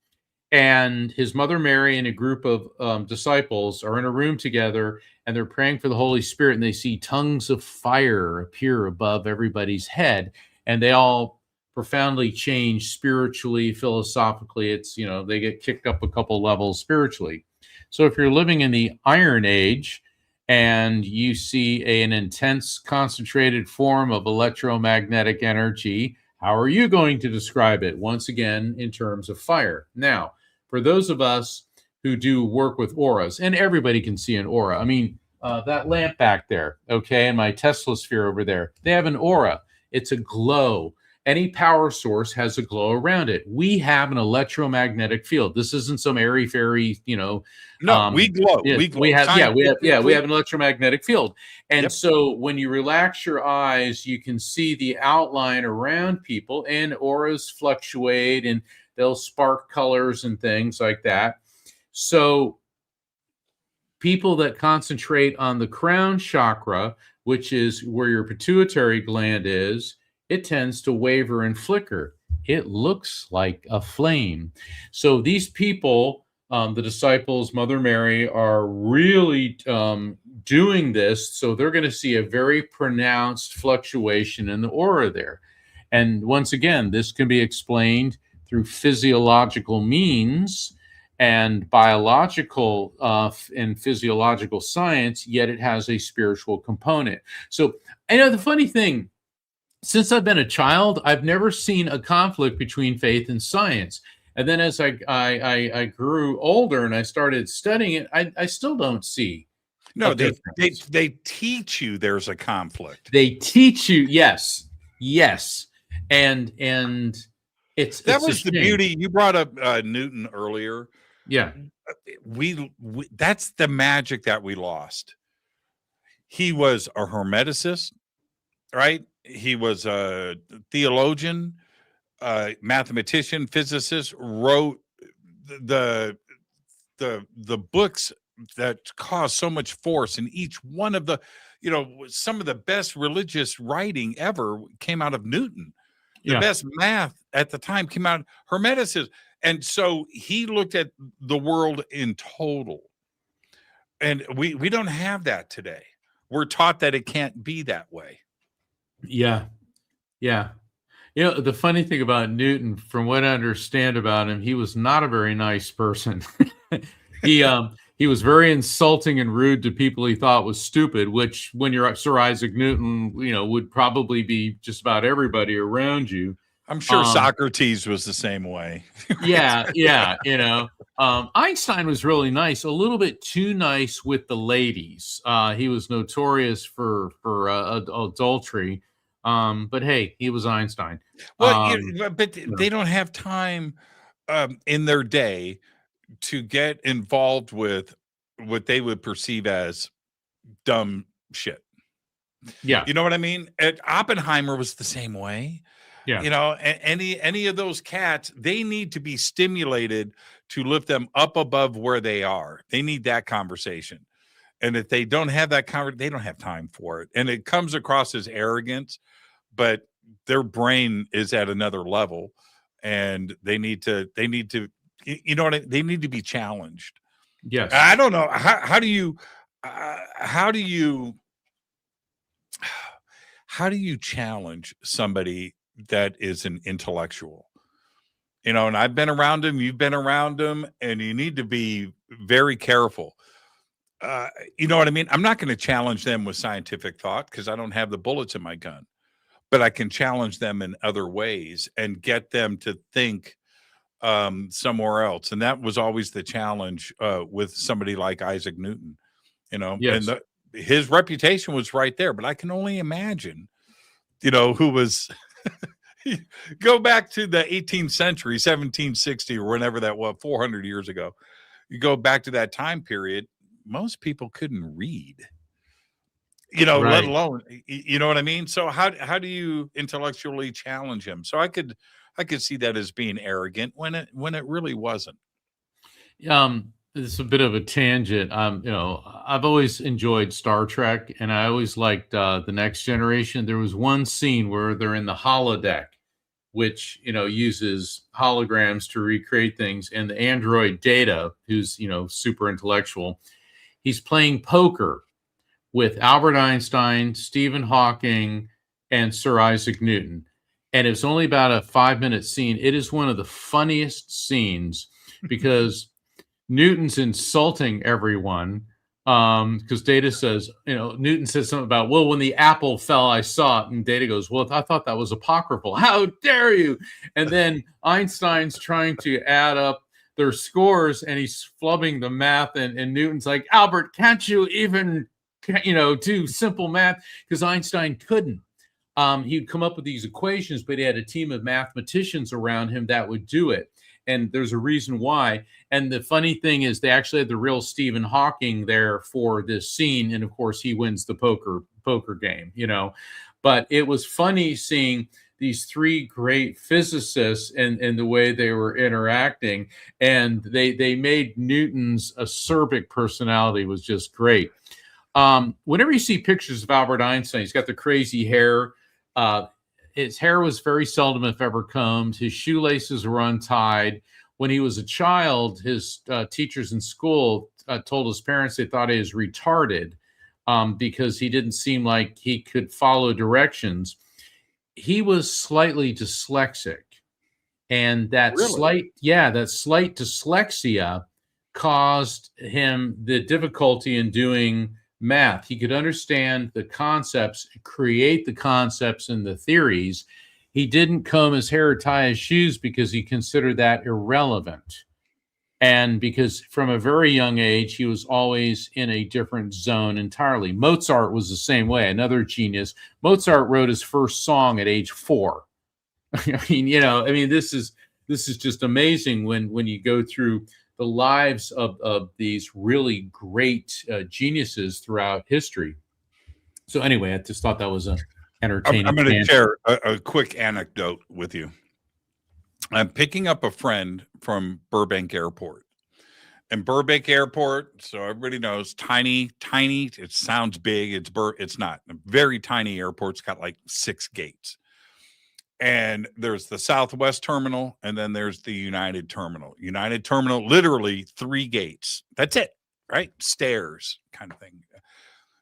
And his mother Mary and a group of disciples are in a room together, and they're praying for the Holy Spirit, and they see tongues of fire appear above everybody's head, and they all profoundly change spiritually, philosophically. It's, they get kicked up a couple levels spiritually. So if you're living in the Iron Age and you see an intense, concentrated form of electromagnetic energy, how are you going to describe it? Once again, in terms of fire. Now, for those of us who do work with auras, and everybody can see an aura. I mean, that lamp back there, okay, and my Tesla sphere over there, they have an aura. It's a glow. Any power source has a glow around it. We have an electromagnetic field. This isn't some airy-fairy, No, we glow. Yeah, we have an electromagnetic field. And so when you relax your eyes, you can see the outline around people, and auras fluctuate and they'll spark colors and things like that. So people that concentrate on the crown chakra, which is where your pituitary gland is, it tends to waver and flicker. It looks like a flame. So these people, the disciples, Mother Mary, are really doing this. So they're going to see a very pronounced fluctuation in the aura there. And once again, this can be explained through physiological means and biological and physiological science, yet it has a spiritual component. So, the funny thing, since I've been a child, I've never seen a conflict between faith and science. And then as I grew older and I started studying it, I still don't see No, a difference. they teach you there's a conflict. They teach you, yes, and it's That a was the shame. beauty. You brought up Newton earlier. Yeah, We that's the magic that we lost. He was a hermeticist, right? He was a theologian, mathematician, physicist, wrote the the books that caused so much force, and each one of the, some of the best religious writing ever came out of Newton. The yeah, best math at the time came out of hermeticism. And so he looked at the world in total. And we don't have that today. We're taught that it can't be that way. yeah, yeah. The funny thing about Newton, from what I understand about him, he was not a very nice person. He was very insulting and rude to people he thought was stupid, which when you're Sir Isaac Newton, would probably be just about everybody around you. I'm sure Socrates was the same way. Yeah. Einstein was really nice, a little bit too nice with the ladies. He was notorious for adultery. But hey, he was Einstein. Well, but they don't have time in their day to get involved with what they would perceive as dumb shit. Yeah. You know what I mean? Oppenheimer was the same way. Yeah. Any of those cats, they need to be stimulated to lift them up above where they are. They need that conversation. And if they don't have that conversation, they don't have time for it. And it comes across as arrogance, but their brain is at another level, and they need to, they need to be challenged. Yes. I don't know. How do you challenge somebody that is an intellectual? And I've been around them, you've been around them, and you need to be very careful. You know what I mean? I'm not going to challenge them with scientific thought because I don't have the bullets in my gun, but I can challenge them in other ways and get them to think somewhere else. And that was always the challenge with somebody like Isaac Newton, Yes. and his reputation was right there. But I can only imagine, who was go back to the 18th century, 1760 or whenever that was, 400 years ago. You go back to that time period, most people couldn't read, Right. let alone, you know what I mean? So how do you intellectually challenge him? So I could see that as being arrogant when it really wasn't. It's a bit of a tangent. I've always enjoyed Star Trek, and I always liked The Next Generation. There was one scene where they're in the holodeck, which uses holograms to recreate things, and the android Data, who's super intellectual, he's playing poker with Albert Einstein, Stephen Hawking, and Sir Isaac Newton. And it's only about a 5-minute scene. It is one of the funniest scenes because Newton's insulting everyone. Because Data says, Newton says something about, well, when the apple fell, I saw it. And Data goes, well, I thought that was apocryphal. How dare you? And then Einstein's trying to add up their scores, and he's flubbing the math. And Newton's like, Albert, can't you even, do simple math? Because Einstein couldn't. He'd come up with these equations, but he had a team of mathematicians around him that would do it. And there's a reason why. And the funny thing is they actually had the real Stephen Hawking there for this scene. And of course he wins the poker game, but it was funny seeing these three great physicists and the way they were interacting. And they made Newton's acerbic personality was just great. Whenever you see pictures of Albert Einstein, he's got the crazy hair. His hair was very seldom, if ever, combed. His shoelaces were untied. When he was a child, his teachers in school told his parents they thought he was retarded because he didn't seem like he could follow directions. he was slightly dyslexic, and that Really? slight dyslexia caused him the difficulty in doing math. He could understand the concepts, create the concepts and the theories. He didn't comb his hair or tie his shoes because he considered that irrelevant. And because from a very young age, he was always in a different zone entirely. Mozart was the same way, another genius. Mozart wrote his first song at age 4. I mean, this is just amazing when you go through the lives of these really great geniuses throughout history. So anyway, I just thought that was a entertaining. I'm going to share a quick anecdote with you. I'm picking up a friend from Burbank Airport. And Burbank Airport, so everybody knows, tiny. It sounds big. It's not. A very tiny airport. It's got like 6 gates. And there's the Southwest terminal, and then there's the United terminal. United terminal, literally 3 gates. That's it, right? Stairs kind of thing.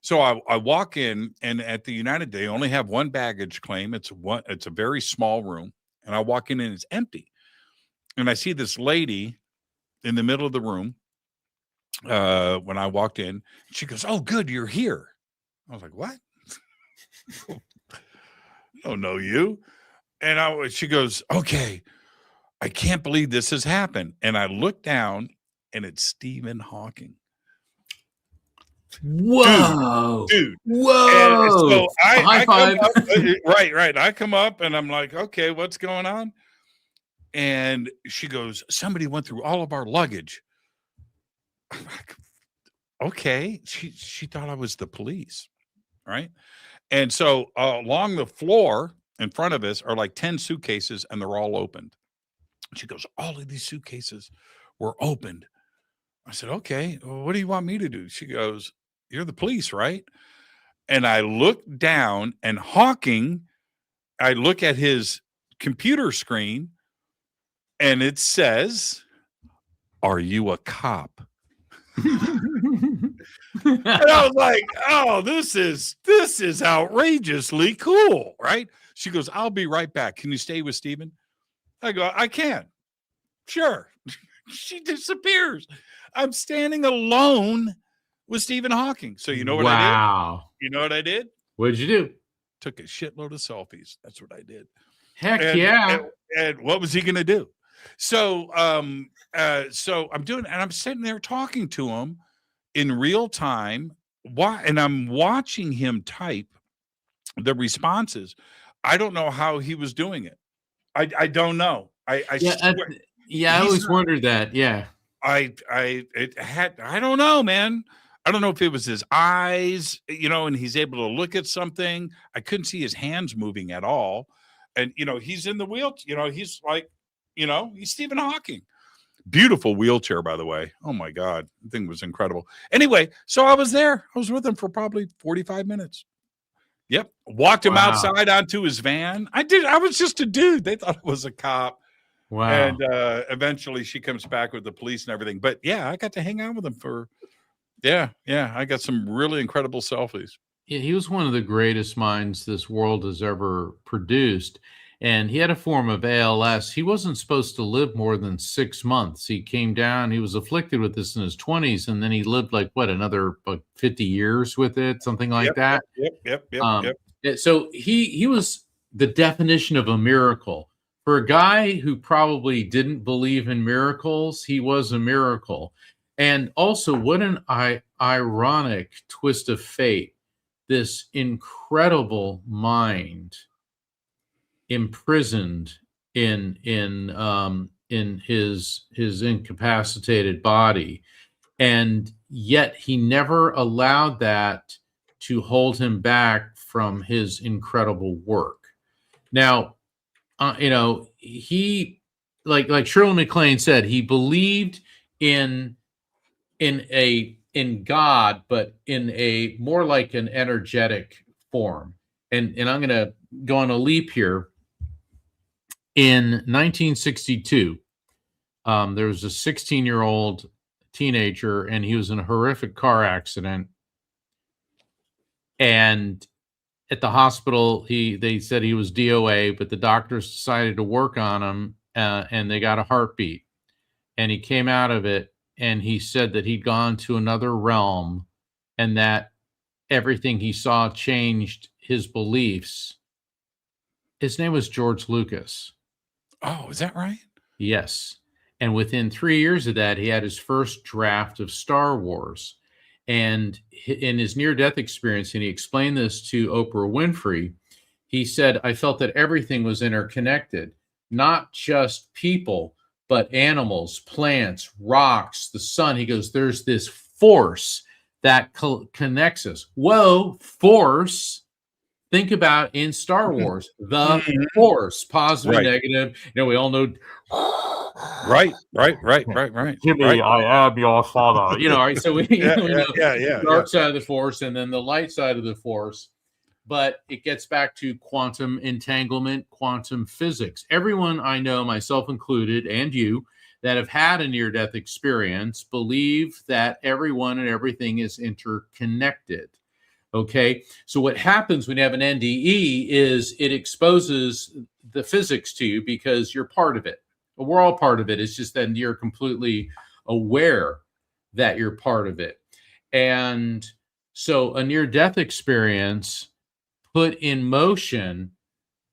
So I walk in, and at the United, they only have 1 baggage claim. It's a very small room. And I walk in and it's empty. And I see this lady in the middle of the room when I walked in. She goes, "Oh, good, you're here." I was like, "What?" I don't know you. And she goes, "Okay, I can't believe this has happened." And I look down, and it's Stephen Hawking. Whoa, dude. Whoa. And so I High come five. up, right. I come up and I'm like, "Okay, what's going on?" And she goes, "Somebody went through all of our luggage." I'm like, okay. She thought I was the police, right? And so along the floor in front of us are like 10 suitcases, and they're all opened. She goes, "All of these suitcases were opened." I said, "Okay, well, what do you want me to do?" She goes, "You're the police, right?" And I look down, and Hawking, I look at his computer screen, and it says, "Are you a cop?" And I was like, "Oh, this is outrageously cool," right? She goes, "I'll be right back. Can you stay with Stephen?" I go, "I can." Sure. She disappears. I'm standing alone with Stephen Hawking. So you know what I did? Wow. You know what I did? What'd you do? Took a shitload of selfies. That's what I did. Heck And, yeah. and what was he going to do? So, so I'm doing, and I'm sitting there talking to him in real time. And I'm watching him type the responses. I don't know how he was doing it. I don't know. I always wondered that. Yeah. I don't know, man. I don't know if it was his eyes, and he's able to look at something. I couldn't see his hands moving at all. And, he's in the wheelchair, he's like, he's Stephen Hawking. Beautiful wheelchair, by the way. Oh my God. The thing was incredible. Anyway, so I was there. I was with him for probably 45 minutes. Yep. Walked him outside onto his van. I was just a dude. They thought I was a cop. Wow. And eventually she comes back with the police and everything. But yeah, I got to hang out with him I got some really incredible selfies. Yeah, he was one of the greatest minds this world has ever produced. And he had a form of ALS. He wasn't supposed to live more than 6 months. He came down, he was afflicted with this in his 20s, and then he lived another 50 years with it, something like that. Yep. So he was the definition of a miracle. For a guy who probably didn't believe in miracles, he was a miracle. And also, what an ironic twist of fate. This incredible mind imprisoned in his incapacitated body, and yet he never allowed that to hold him back from his incredible work. Now, he like Shirley MacLaine said, he believed in God, but in a more like an energetic form. And I'm going to go on a leap here. In 1962, there was a 16-year-old teenager, and he was in a horrific car accident. And at the hospital, they said he was DOA, but the doctors decided to work on him, and they got a heartbeat. And he came out of it, and he said that he'd gone to another realm, and that everything he saw changed his beliefs. His name was George Lucas. Oh, is that right? Yes. And within 3 years of that, he had his first draft of Star Wars. And in his near-death experience, and he explained this to Oprah Winfrey, he said, I felt that everything was interconnected, not just people, but animals, plants, rocks, the sun. He goes, there's this force that connects us. Whoa, force. Think about in Star Wars, the force, positive, Right. negative. You know, we all know. Right. Jimmy, Right. I am your father. You know, right? So we, Yeah, we know yeah. the dark side of the force and then the light side of the force. But it gets back to quantum entanglement, quantum physics. Everyone I know, myself included, and you, that have had a near-death experience believe that everyone and everything is interconnected. Okay, so what happens when you have an NDE is it exposes the physics to you because you're part of it. We're all part of it. It's just that you're completely aware that you're part of it. And so a near-death experience put in motion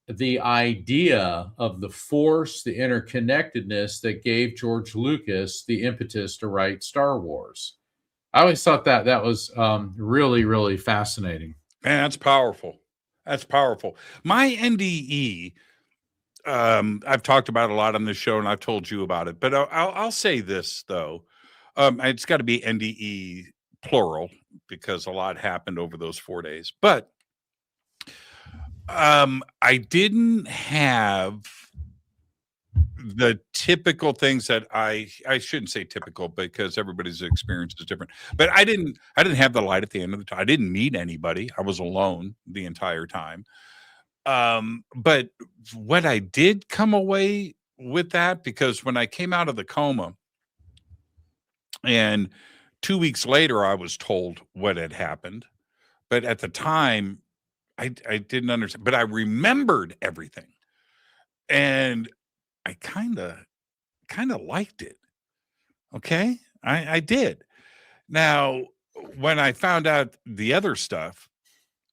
the idea of the force, the interconnectedness that gave George Lucas the impetus to write Star Wars. I always thought that was really, really fascinating. Man, that's powerful. That's powerful. My NDE, I've talked about a lot on this show, and I've told you about it. But I'll say this though, it's got to be NDE plural because a lot happened over those 4 days. But I didn't have the typical things that I shouldn't say typical because everybody's experience is different, but I didn't have the light at the end of the tunnel. I didn't meet anybody. I was alone the entire time. But what I did come away with that, because when I came out of the coma and 2 weeks later, I was told what had happened, but at the time I didn't understand, but I remembered everything. And I kind of liked it. Okay. I did. Now, when I found out the other stuff,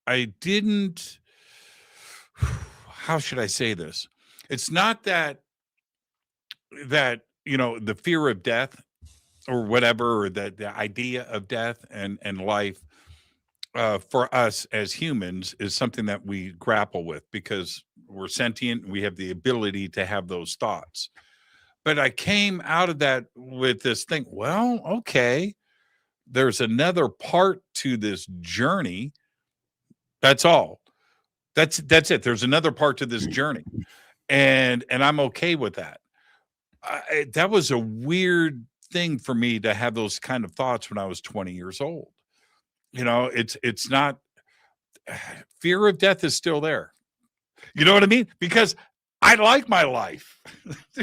I didn't, how should I say this? It's not that, you know, the fear of death or whatever, or the idea of death and life, for us as humans is something that we grapple with because we're sentient and we have the ability to have those thoughts. But I came out of that with this thing. Well, okay, there's another part to this journey. That's all. That's it. There's another part to this journey, and I'm okay with that. That was a weird thing for me to have those kind of thoughts when I was 20 years old. You know, it's not, fear of death is still there. You know what I mean? Because I like my life.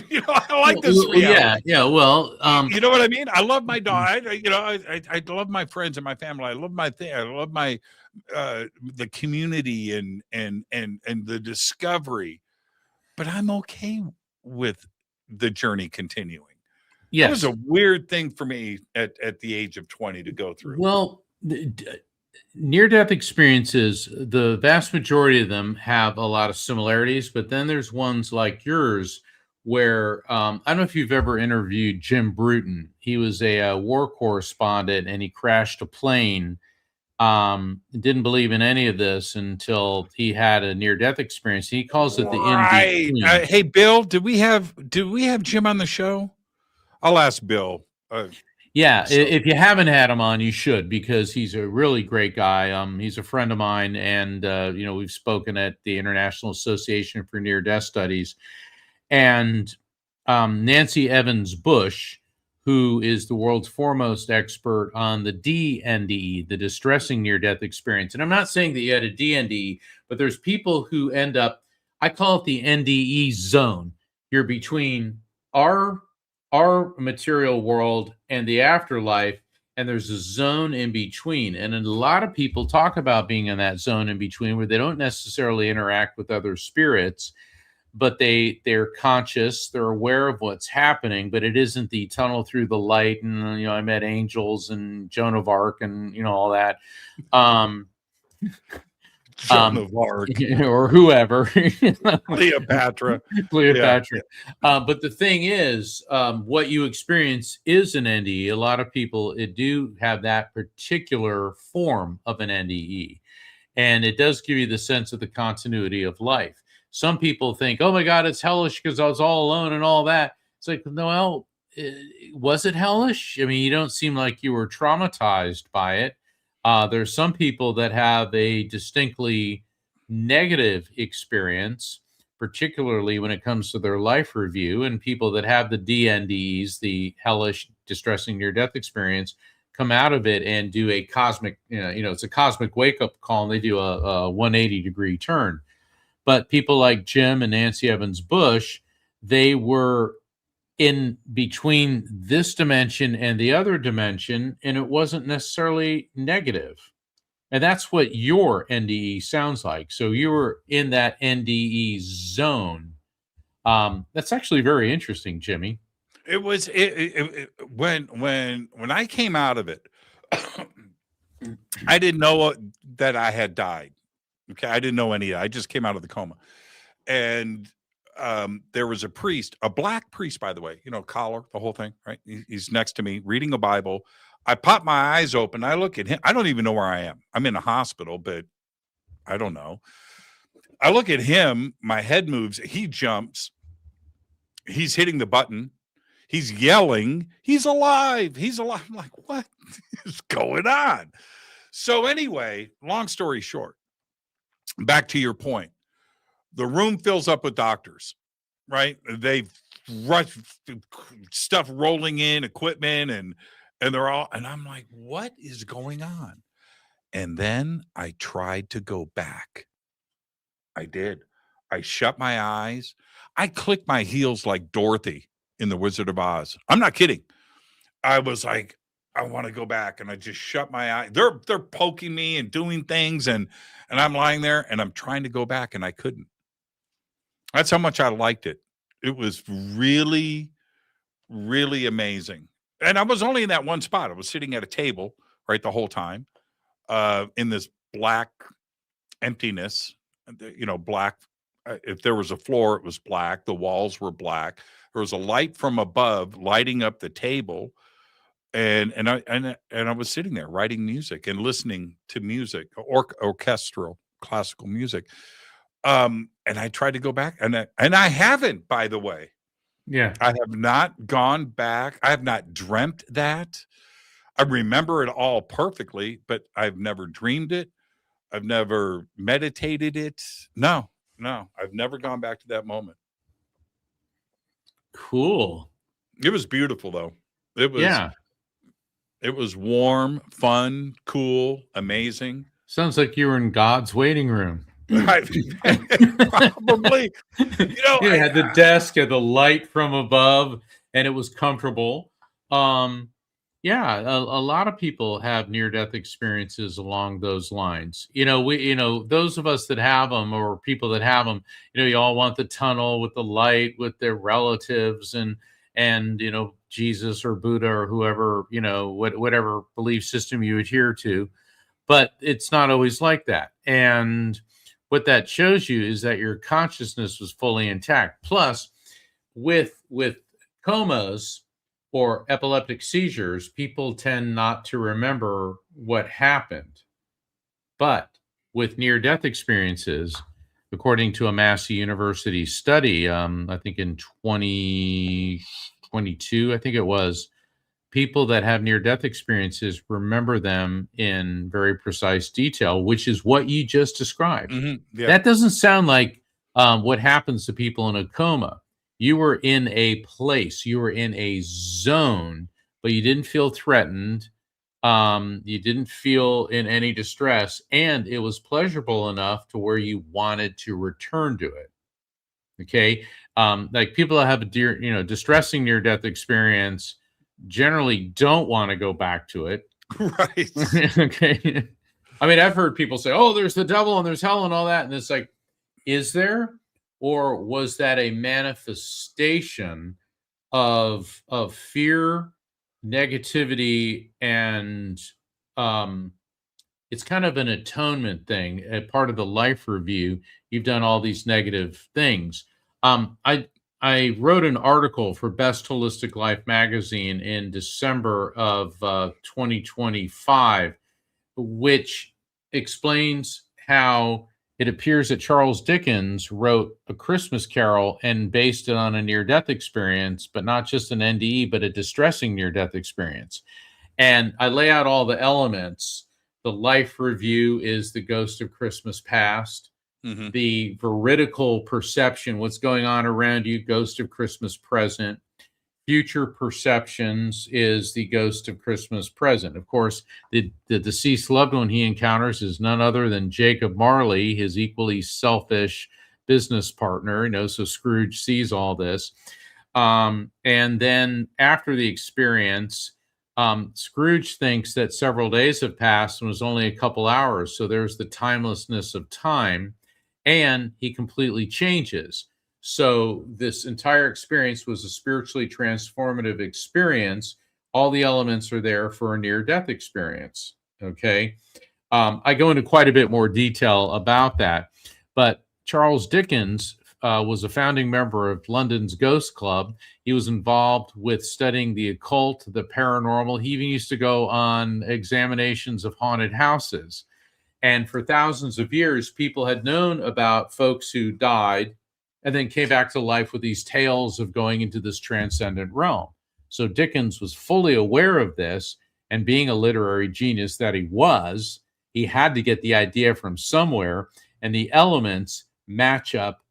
You know, I like this reality. Yeah. Well, you know what I mean? I love my dog. I love my friends and my family. I love my thing. I love my the community and the discovery. But I'm okay with the journey continuing. yes. It was a weird thing for me at the age of 20 to go through. Well, near-death experiences, the vast majority of them have a lot of similarities, but then there's ones like yours where I don't know if you've ever interviewed Jim Bruton. He was a war correspondent, and he crashed a plane. Didn't believe in any of this until he had a near-death experience. He calls it the NDEs. Hey, Bill, do we have Jim on the show? I'll ask Bill. Yeah, if you haven't had him on, you should, because he's a really great guy. He's a friend of mine, and you know, we've spoken at the International Association for Near-Death Studies. And Nancy Evans Bush, who is the world's foremost expert on the DNDE, the distressing near-death experience. And I'm not saying that you had a DNDE, but there's people who end up, I call it the NDE zone. You're between our material world and the afterlife, and there's a zone in between. And a lot of people talk about being in that zone in between where they don't necessarily interact with other spirits, but they're conscious, they're aware of what's happening, but it isn't the tunnel through the light and, you know, I met angels and Joan of Arc and, you know, all that. Joan of Arc. Or whoever. Cleopatra. Cleopatra. Yeah. But the thing is, what you experience is an NDE. A lot of people do have that particular form of an NDE. And it does give you the sense of the continuity of life. Some people think, oh my God, it's hellish because I was all alone and all that. It's like, no, well, was it hellish? I mean, you don't seem like you were traumatized by it. There's some people that have a distinctly negative experience, particularly when it comes to their life review, and people that have the DNDEs, the hellish, distressing near-death experience, come out of it and do a cosmic, it's a cosmic wake-up call, and they do a 180-degree turn. But people like Jim and Nancy Evans Bush, they were in between this dimension and the other dimension, and it wasn't necessarily negative. And that's what your NDE sounds like. So you were in that NDE zone. That's actually very interesting, Jimmy. It was when I came out of it, I didn't know that I had died. Okay, I didn't know any. I just came out of the coma, and there was a priest, a black priest, by the way, collar, the whole thing, right? He's next to me reading a Bible. I pop my eyes open. I look at him. I don't even know where I am. I'm in a hospital, but I don't know. I look at him. My head moves. He jumps. He's hitting the button. He's yelling. He's alive. He's alive. I'm like, what is going on? So anyway, long story short, back to your point. The room fills up with doctors, right? They've rushed stuff rolling in, equipment, and they're all, and I'm like, what is going on? And then I tried to go back. I did. I shut my eyes. I clicked my heels like Dorothy in The Wizard of Oz. I'm not kidding. I was like, I want to go back, and I just shut my eyes. They're poking me and doing things, and I'm lying there, and I'm trying to go back, and I couldn't. That's how much I liked it. It was really, really amazing. And I was only in that one spot. I was sitting at a table, right, the whole time, in this black emptiness, black. If there was a floor, it was black. The walls were black. There was a light from above lighting up the table. And I was sitting there writing music and listening to music, orchestral, classical music. And I tried to go back, and I haven't, by the way. Yeah. I have not gone back. I have not dreamt that. I remember it all perfectly, but I've never dreamed it. I've never meditated it. No, I've never gone back to that moment. Cool. It was beautiful, though. It was warm, fun, cool, amazing. Sounds like you were in God's waiting room. Probably. You had the desk, had the light from above, and it was comfortable. A lot of people have near-death experiences along those lines. Those of us that have them, or people that have them, you all want the tunnel with the light, with their relatives, and Jesus or Buddha or whoever, whatever belief system you adhere to. But it's not always like that. And what that shows you is that your consciousness was fully intact. Plus, with comas or epileptic seizures, people tend not to remember what happened. But with near-death experiences, according to a Massey University study, I think in 2022, I think it was, people that have near-death experiences remember them in very precise detail, which is what you just described. Mm-hmm. Yeah. That doesn't sound like what happens to people in a coma. You were in a place, you were in a zone, but you didn't feel threatened. You didn't feel in any distress, and it was pleasurable enough to where you wanted to return to it. Okay. Like people that have a distressing near-death experience, generally don't want to go back to it. Right. Okay. I mean, I've heard people say, oh, there's the devil and there's hell and all that. And it's like, is there? Or was that a manifestation of fear, negativity, and it's kind of an atonement thing, a part of the life review. You've done all these negative things. I wrote an article for Best Holistic Life magazine in December of 2025, which explains how it appears that Charles Dickens wrote A Christmas Carol and based it on a near-death experience, but not just an NDE, but a distressing near-death experience. And I lay out all the elements. The life review is the ghost of Christmas past. Mm-hmm. The veridical perception, what's going on around you, ghost of Christmas present. Future perceptions is the ghost of Christmas present. Of course, the deceased loved one he encounters is none other than Jacob Marley, his equally selfish business partner. So Scrooge sees all this. And then after the experience, Scrooge thinks that several days have passed and was only a couple hours. So there's the timelessness of time, and he completely changes. So this entire experience was a spiritually transformative experience. All the elements are there for a near-death experience. Okay. I go into quite a bit more detail about that, but Charles Dickens was a founding member of London's Ghost Club. He was involved with studying the occult, the paranormal. He even used to go on examinations of haunted houses. And for thousands of years, people had known about folks who died and then came back to life with these tales of going into this transcendent realm. So Dickens was fully aware of this, and being a literary genius that he was, he had to get the idea from somewhere, and the elements match up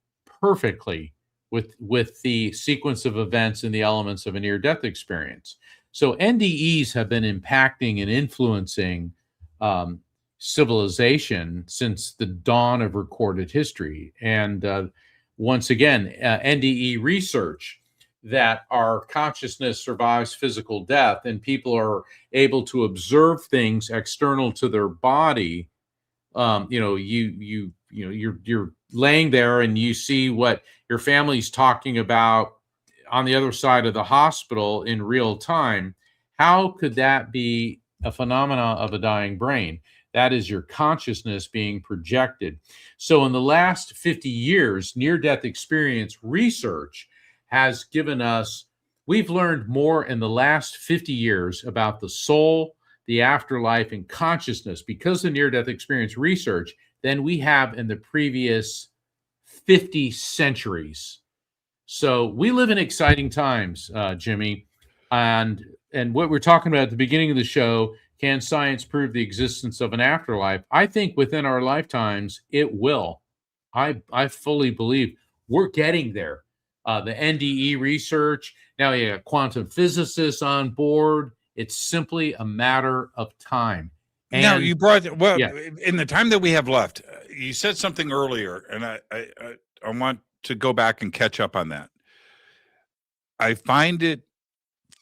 perfectly with the sequence of events and the elements of a near-death experience. So NDEs have been impacting and influencing civilization since the dawn of recorded history. And once again, NDE research that our consciousness survives physical death and people are able to observe things external to their body. You're laying there and you see what your family's talking about on the other side of the hospital in real time. How could that be a phenomena of a dying brain? That is your consciousness being projected. So in the last 50 years, near-death experience research has given us, we've learned more in the last 50 years about the soul, the afterlife, and consciousness because of near-death experience research than we have in the previous 50 centuries. So we live in exciting times, Jimmy. And what we're talking about at the beginning of the show, can science prove the existence of an afterlife? I think within our lifetimes, it will. I fully believe we're getting there. The NDE research, now you got quantum physicists on board. It's simply a matter of time. And now you brought, yeah. In the time that we have left, you said something earlier, and I want to go back and catch up on that. I find it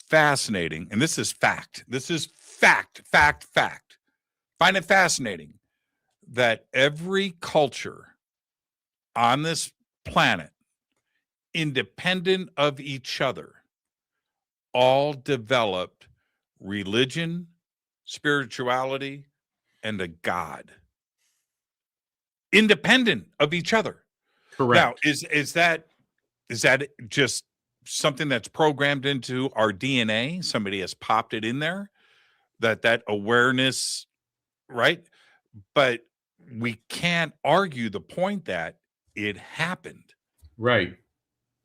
fascinating, and this is fact. This is fact. Find it fascinating that every culture on this planet, independent of each other, all developed religion, spirituality, and a God, independent of each other. Correct. Now, is that just something that's programmed into our DNA? Somebody has popped it in there, that awareness, right? But we can't argue the point that it happened. Right.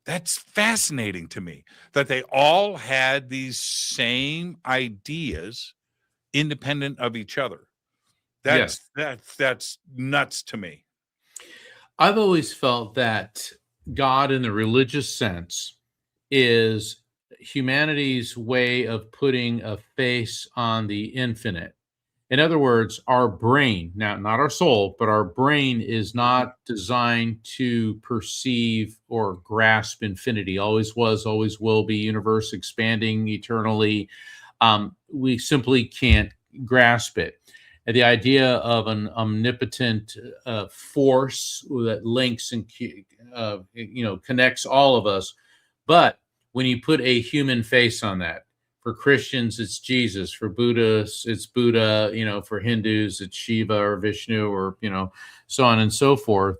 That's fascinating to me, that they all had these same ideas independent of each other. That's nuts to me. I've always felt that God in the religious sense is humanity's way of putting a face on the infinite. In other words, our brain, now not our soul, but our brain is not designed to perceive or grasp infinity. Always was, always will be, universe expanding eternally. We simply can't grasp it. And the idea of an omnipotent force that links and connects all of us, but when you put a human face on that, for Christians, it's Jesus. For Buddhists, it's Buddha. For Hindus, it's Shiva or Vishnu, or so on and so forth.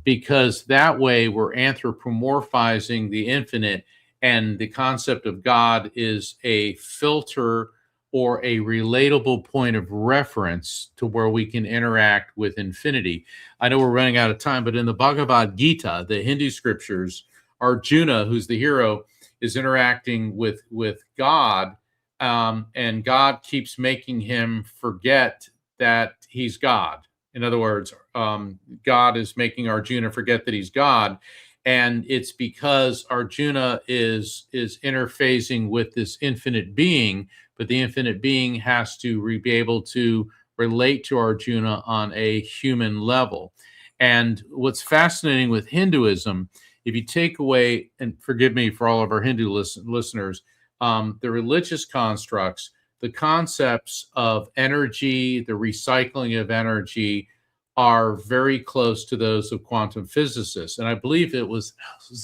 Because that way, we're anthropomorphizing the infinite, and the concept of God is a filter or a relatable point of reference to where we can interact with infinity. I know we're running out of time, but in the Bhagavad Gita, the Hindu scriptures, Arjuna, who's the hero, is interacting with God, and God keeps making him forget that he's God. In other words, God is making Arjuna forget that he's God, and it's because Arjuna is interfacing with this infinite being, but the infinite being has to be able to relate to Arjuna on a human level. And what's fascinating with Hinduism, if you take away, and forgive me for all of our Hindu listeners, the religious constructs, the concepts of energy, the recycling of energy are very close to those of quantum physicists. And I believe it was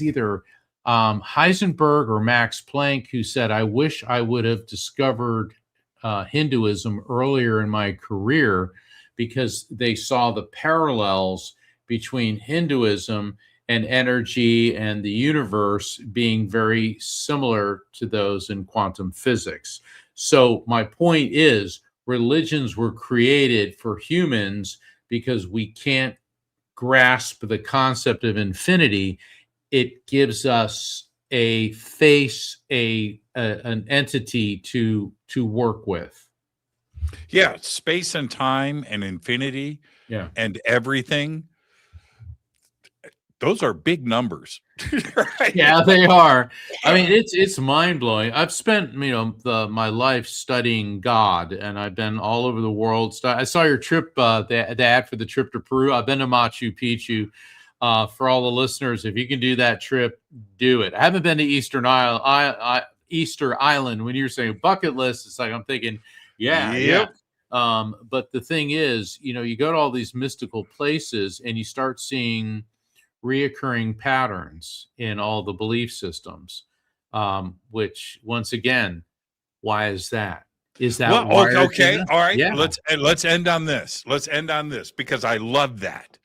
either Heisenberg or Max Planck who said, I wish I would have discovered Hinduism earlier in my career, because they saw the parallels between Hinduism and energy and the universe being very similar to those in quantum physics. So my point is, religions were created for humans because we can't grasp the concept of infinity. It gives us a face, an entity to work with. Yeah, space and time and infinity, and everything. Those are big numbers. Right? Yeah, they are. I mean, it's mind-blowing. I've spent my life studying God, and I've been all over the world. I saw your trip, the ad for the trip to Peru. I've been to Machu Picchu. For all the listeners, if you can do that trip, do it. I haven't been to Easter Island. When you're saying bucket list, it's like I'm thinking, yeah. But the thing is, you go to all these mystical places and you start seeing reoccurring patterns in all the belief systems, which, once again, why is that? Is that okay? All right. Yeah. Let's end on this. Let's end on this, because I love that.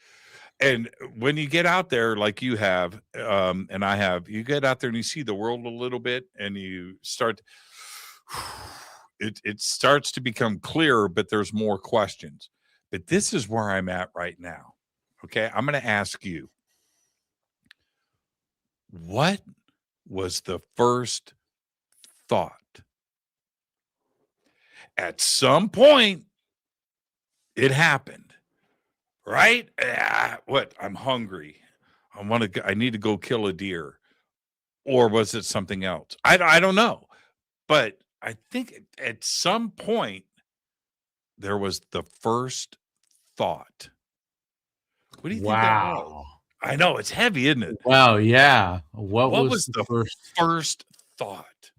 And when you get out there, like you have, and I have, you get out there and you see the world a little bit, and you start. It starts to become clearer, but there's more questions. But this is where I'm at right now. Okay, I'm going to ask you. What was the first thought? At some point, it happened, right? What? I'm hungry. I need to go kill a deer. Or was it something else? I don't know. But I think at some point, there was the first thought. What do you think that was? I know, it's heavy, isn't it? Wow, yeah. What was the first thought?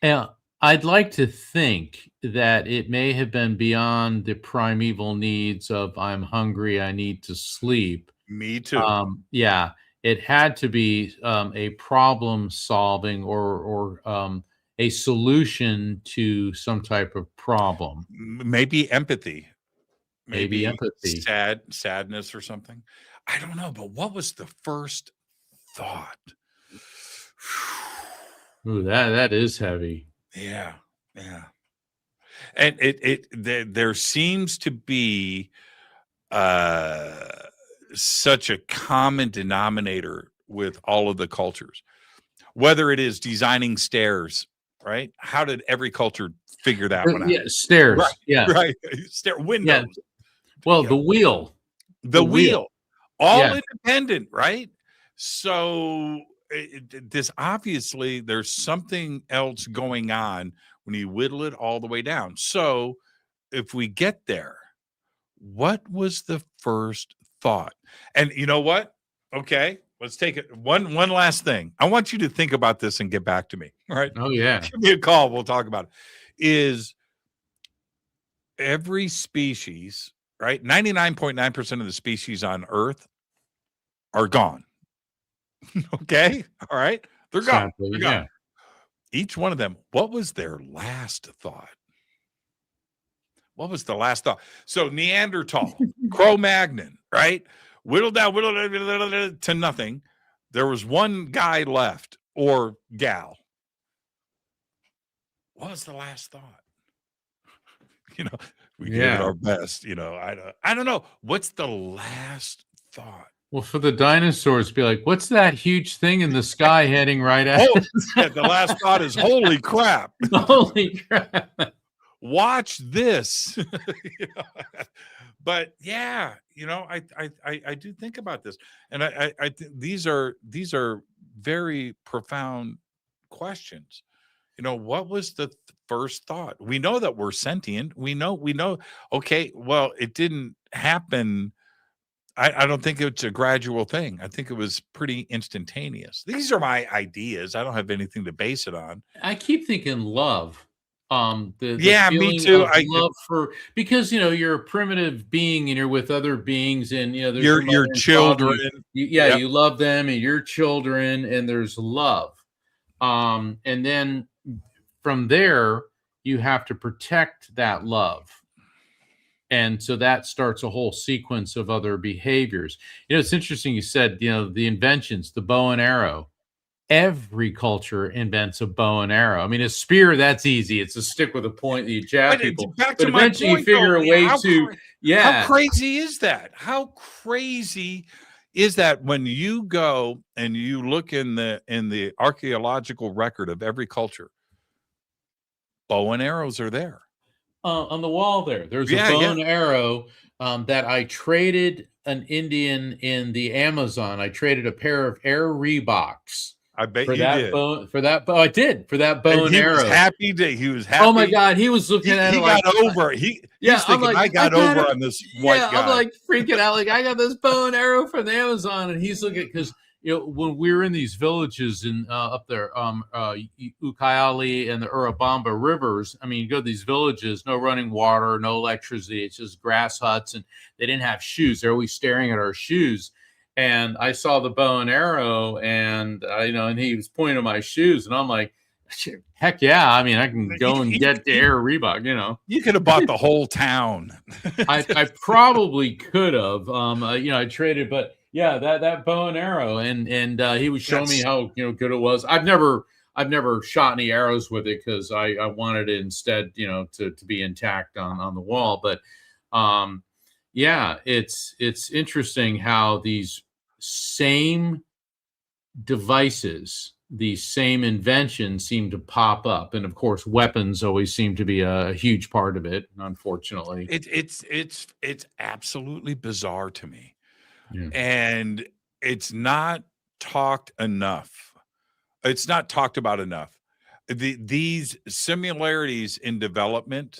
Yeah, I'd like to think that it may have been beyond the primeval needs of I'm hungry, I need to sleep. Me too. Yeah, it had to be a problem solving or a solution to some type of problem. Maybe empathy. Maybe empathy. Sadness or something. I don't know, but what was the first thought? Ooh, that is heavy. Yeah. And there seems to be such a common denominator with all of the cultures. Whether it is designing stairs, right? How did every culture figure that one out? Yeah, stairs. Right, yeah. Right. Windows. Yeah. Well, the wheel. The wheel. All independent, right? So this obviously, there's something else going on when you whittle it all the way down. So if we get there, what was the first thought? And you know what? Okay, let's take it. One last thing. I want you to think about this and get back to me. All right. Oh yeah. Give me a call. We'll talk about it. Is every species, right? 99.9% of the species on Earth are gone. Okay. All right. They're gone. Sadly, They're gone. yeah. Each one of them, what was their last thought? What was the last thought? So Neanderthal, Cro-Magnon, right? Whittled down to nothing. There was one guy left, or gal. What was the last thought? You know, we gave it our best. You know, I don't know. What's the last thought? Well, for the dinosaurs, be like, what's that huge thing in the sky heading right at us? Yeah, the last thought is, holy crap. Holy crap. Watch this. You know? But yeah, you know, I do think about this, and I think these are very profound questions. You know, what was the first thought? We know that we're sentient. We know. Okay, well, it didn't happen. I don't think it's a gradual thing. I think it was pretty instantaneous. These are my ideas. I don't have anything to base it on. I keep thinking love. The me too. Love for, because you're a primitive being and you're with other beings, and there's your children. You love them and your children, and there's love. And then from there you have to protect that love. And so that starts a whole sequence of other behaviors. It's interesting you said, the inventions, the bow and arrow. Every culture invents a bow and arrow. I mean, a spear, that's easy. It's a stick with a point that you jab people. But eventually you figure a way to, How crazy is that? How crazy is that when you go and you look in the archaeological record of every culture, bow and arrows are there. On the wall there's a bow and arrow that I traded an Indian in the Amazon. I traded a pair of Air Reeboks. I bet for you that did. For that bow, I did. For that bow and arrow. He was happy. Oh my God, he was looking at it. He got over. He's thinking, I got over on this white guy. I'm like freaking out. Like, I got this bow and arrow from the Amazon, and he's looking, because when we were in these villages in up there, Ucayali and the Urubamba rivers. I mean, you go to these villages, no running water, no electricity. It's just grass huts, and they didn't have shoes. They're always staring at our shoes. And I saw the bow and arrow, and and he was pointing at my shoes, and I'm like, heck yeah! I mean, I can go and get the Air Reebok. You could have bought the whole town. I probably could have. I traded, but yeah, that bow and arrow, and he was showing me how good it was. I've never shot any arrows with it, because I wanted it instead, to be intact on the wall. But it's interesting how these same devices, these same inventions seem to pop up, and of course weapons always seem to be a huge part of it, unfortunately. It's absolutely bizarre to me. And it's not talked enough. It's not talked about enough. These similarities in development,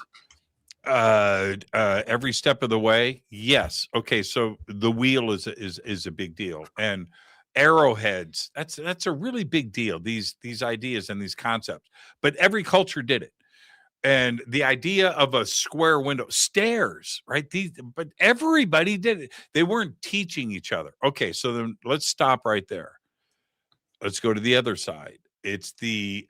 every step of the way. Yes. Okay. So the wheel is a big deal, and arrowheads. That's a really big deal. These ideas and these concepts, but every culture did it. And the idea of a square window, stairs, right? But everybody did it. They weren't teaching each other. Okay. So then let's stop right there. Let's go to the other side. It's the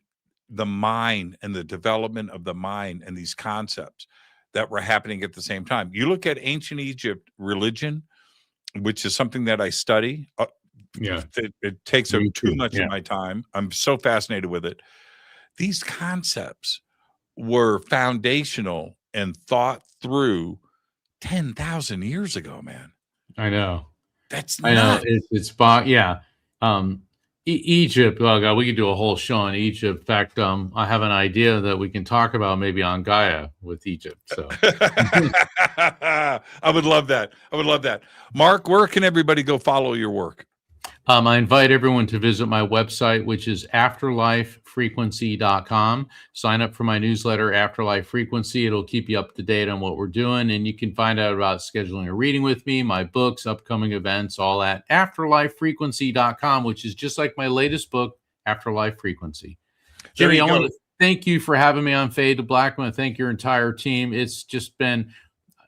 mind and the development of the mind and these concepts that were happening at the same time. You look at ancient Egypt religion, which is something that I study. It takes up too much of my time. I'm so fascinated with it. These concepts were foundational and thought through 10,000 years ago, man. I know. That's nuts. Egypt. Oh God, we could do a whole show on Egypt. In fact, I have an idea that we can talk about maybe on Gaia with Egypt. So I would love that. Mark, where can everybody go follow your work? I invite everyone to visit my website, which is afterlifefrequency.com. Sign up for my newsletter, Afterlife Frequency. It'll keep you up to date on what we're doing, and you can find out about scheduling a reading with me, my books, upcoming events, all at afterlifefrequency.com, which is just like my latest book, Afterlife Frequency. Jimmy, I want to thank you for having me on Fade to Black. I want to thank your entire team. It's just been,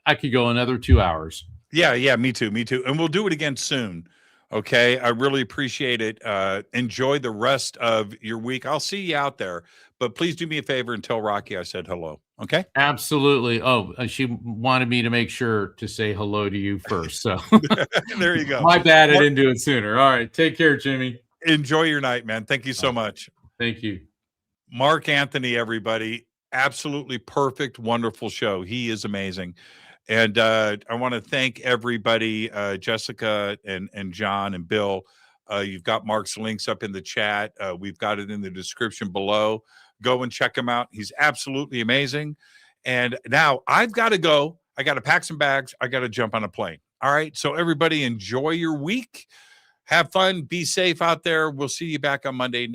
I could go another 2 hours. Yeah, me too. And we'll do it again soon. Okay, I really appreciate it. Enjoy the rest of your week. I'll see you out there, but please do me a favor and tell Rocky I said hello. Okay? Absolutely. Oh, she wanted me to make sure to say hello to you first. So there you go. My bad, I didn't do it sooner. All right, take care, Jimmy. Enjoy your night, man. Thank you so much. Thank you. Mark Anthony, everybody. Absolutely perfect, wonderful show. He is amazing. And I want to thank everybody, Jessica and John and Bill. You've got Mark's links up in the chat. We've got it in the description below. Go and check him out. He's absolutely amazing. And now I've got to go. I got to pack some bags. I got to jump on a plane. All right. So everybody enjoy your week. Have fun. Be safe out there. We'll see you back on Monday.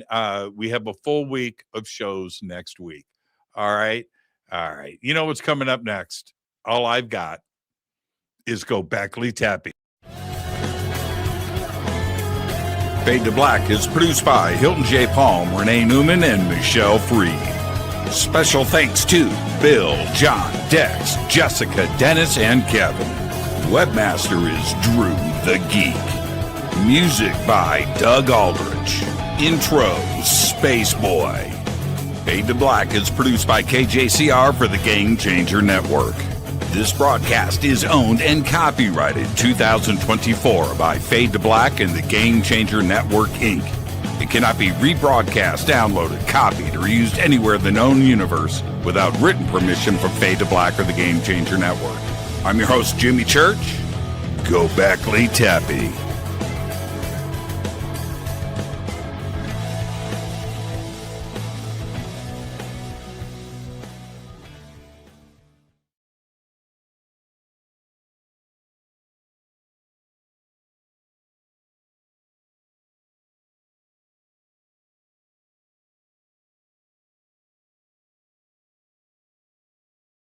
We have a full week of shows next week. All right. You know what's coming up next? All I've got is Go Beckley Tappy. Fade to Black is produced by Hilton J. Palm, Renee Newman, and Michelle Freed. Special thanks to Bill, John, Dex, Jessica, Dennis, and Kevin. Webmaster is Drew the Geek. Music by Doug Aldrich. Intro, Space Boy. Fade to Black is produced by KJCR for the Game Changer Network. This broadcast is owned and copyrighted 2024 by Fade to Black and the Game Changer Network, Inc. It cannot be rebroadcast, downloaded, copied, or used anywhere in the known universe without written permission from Fade to Black or the Game Changer Network. I'm your host, Jimmy Church. Go Beckley Tappy.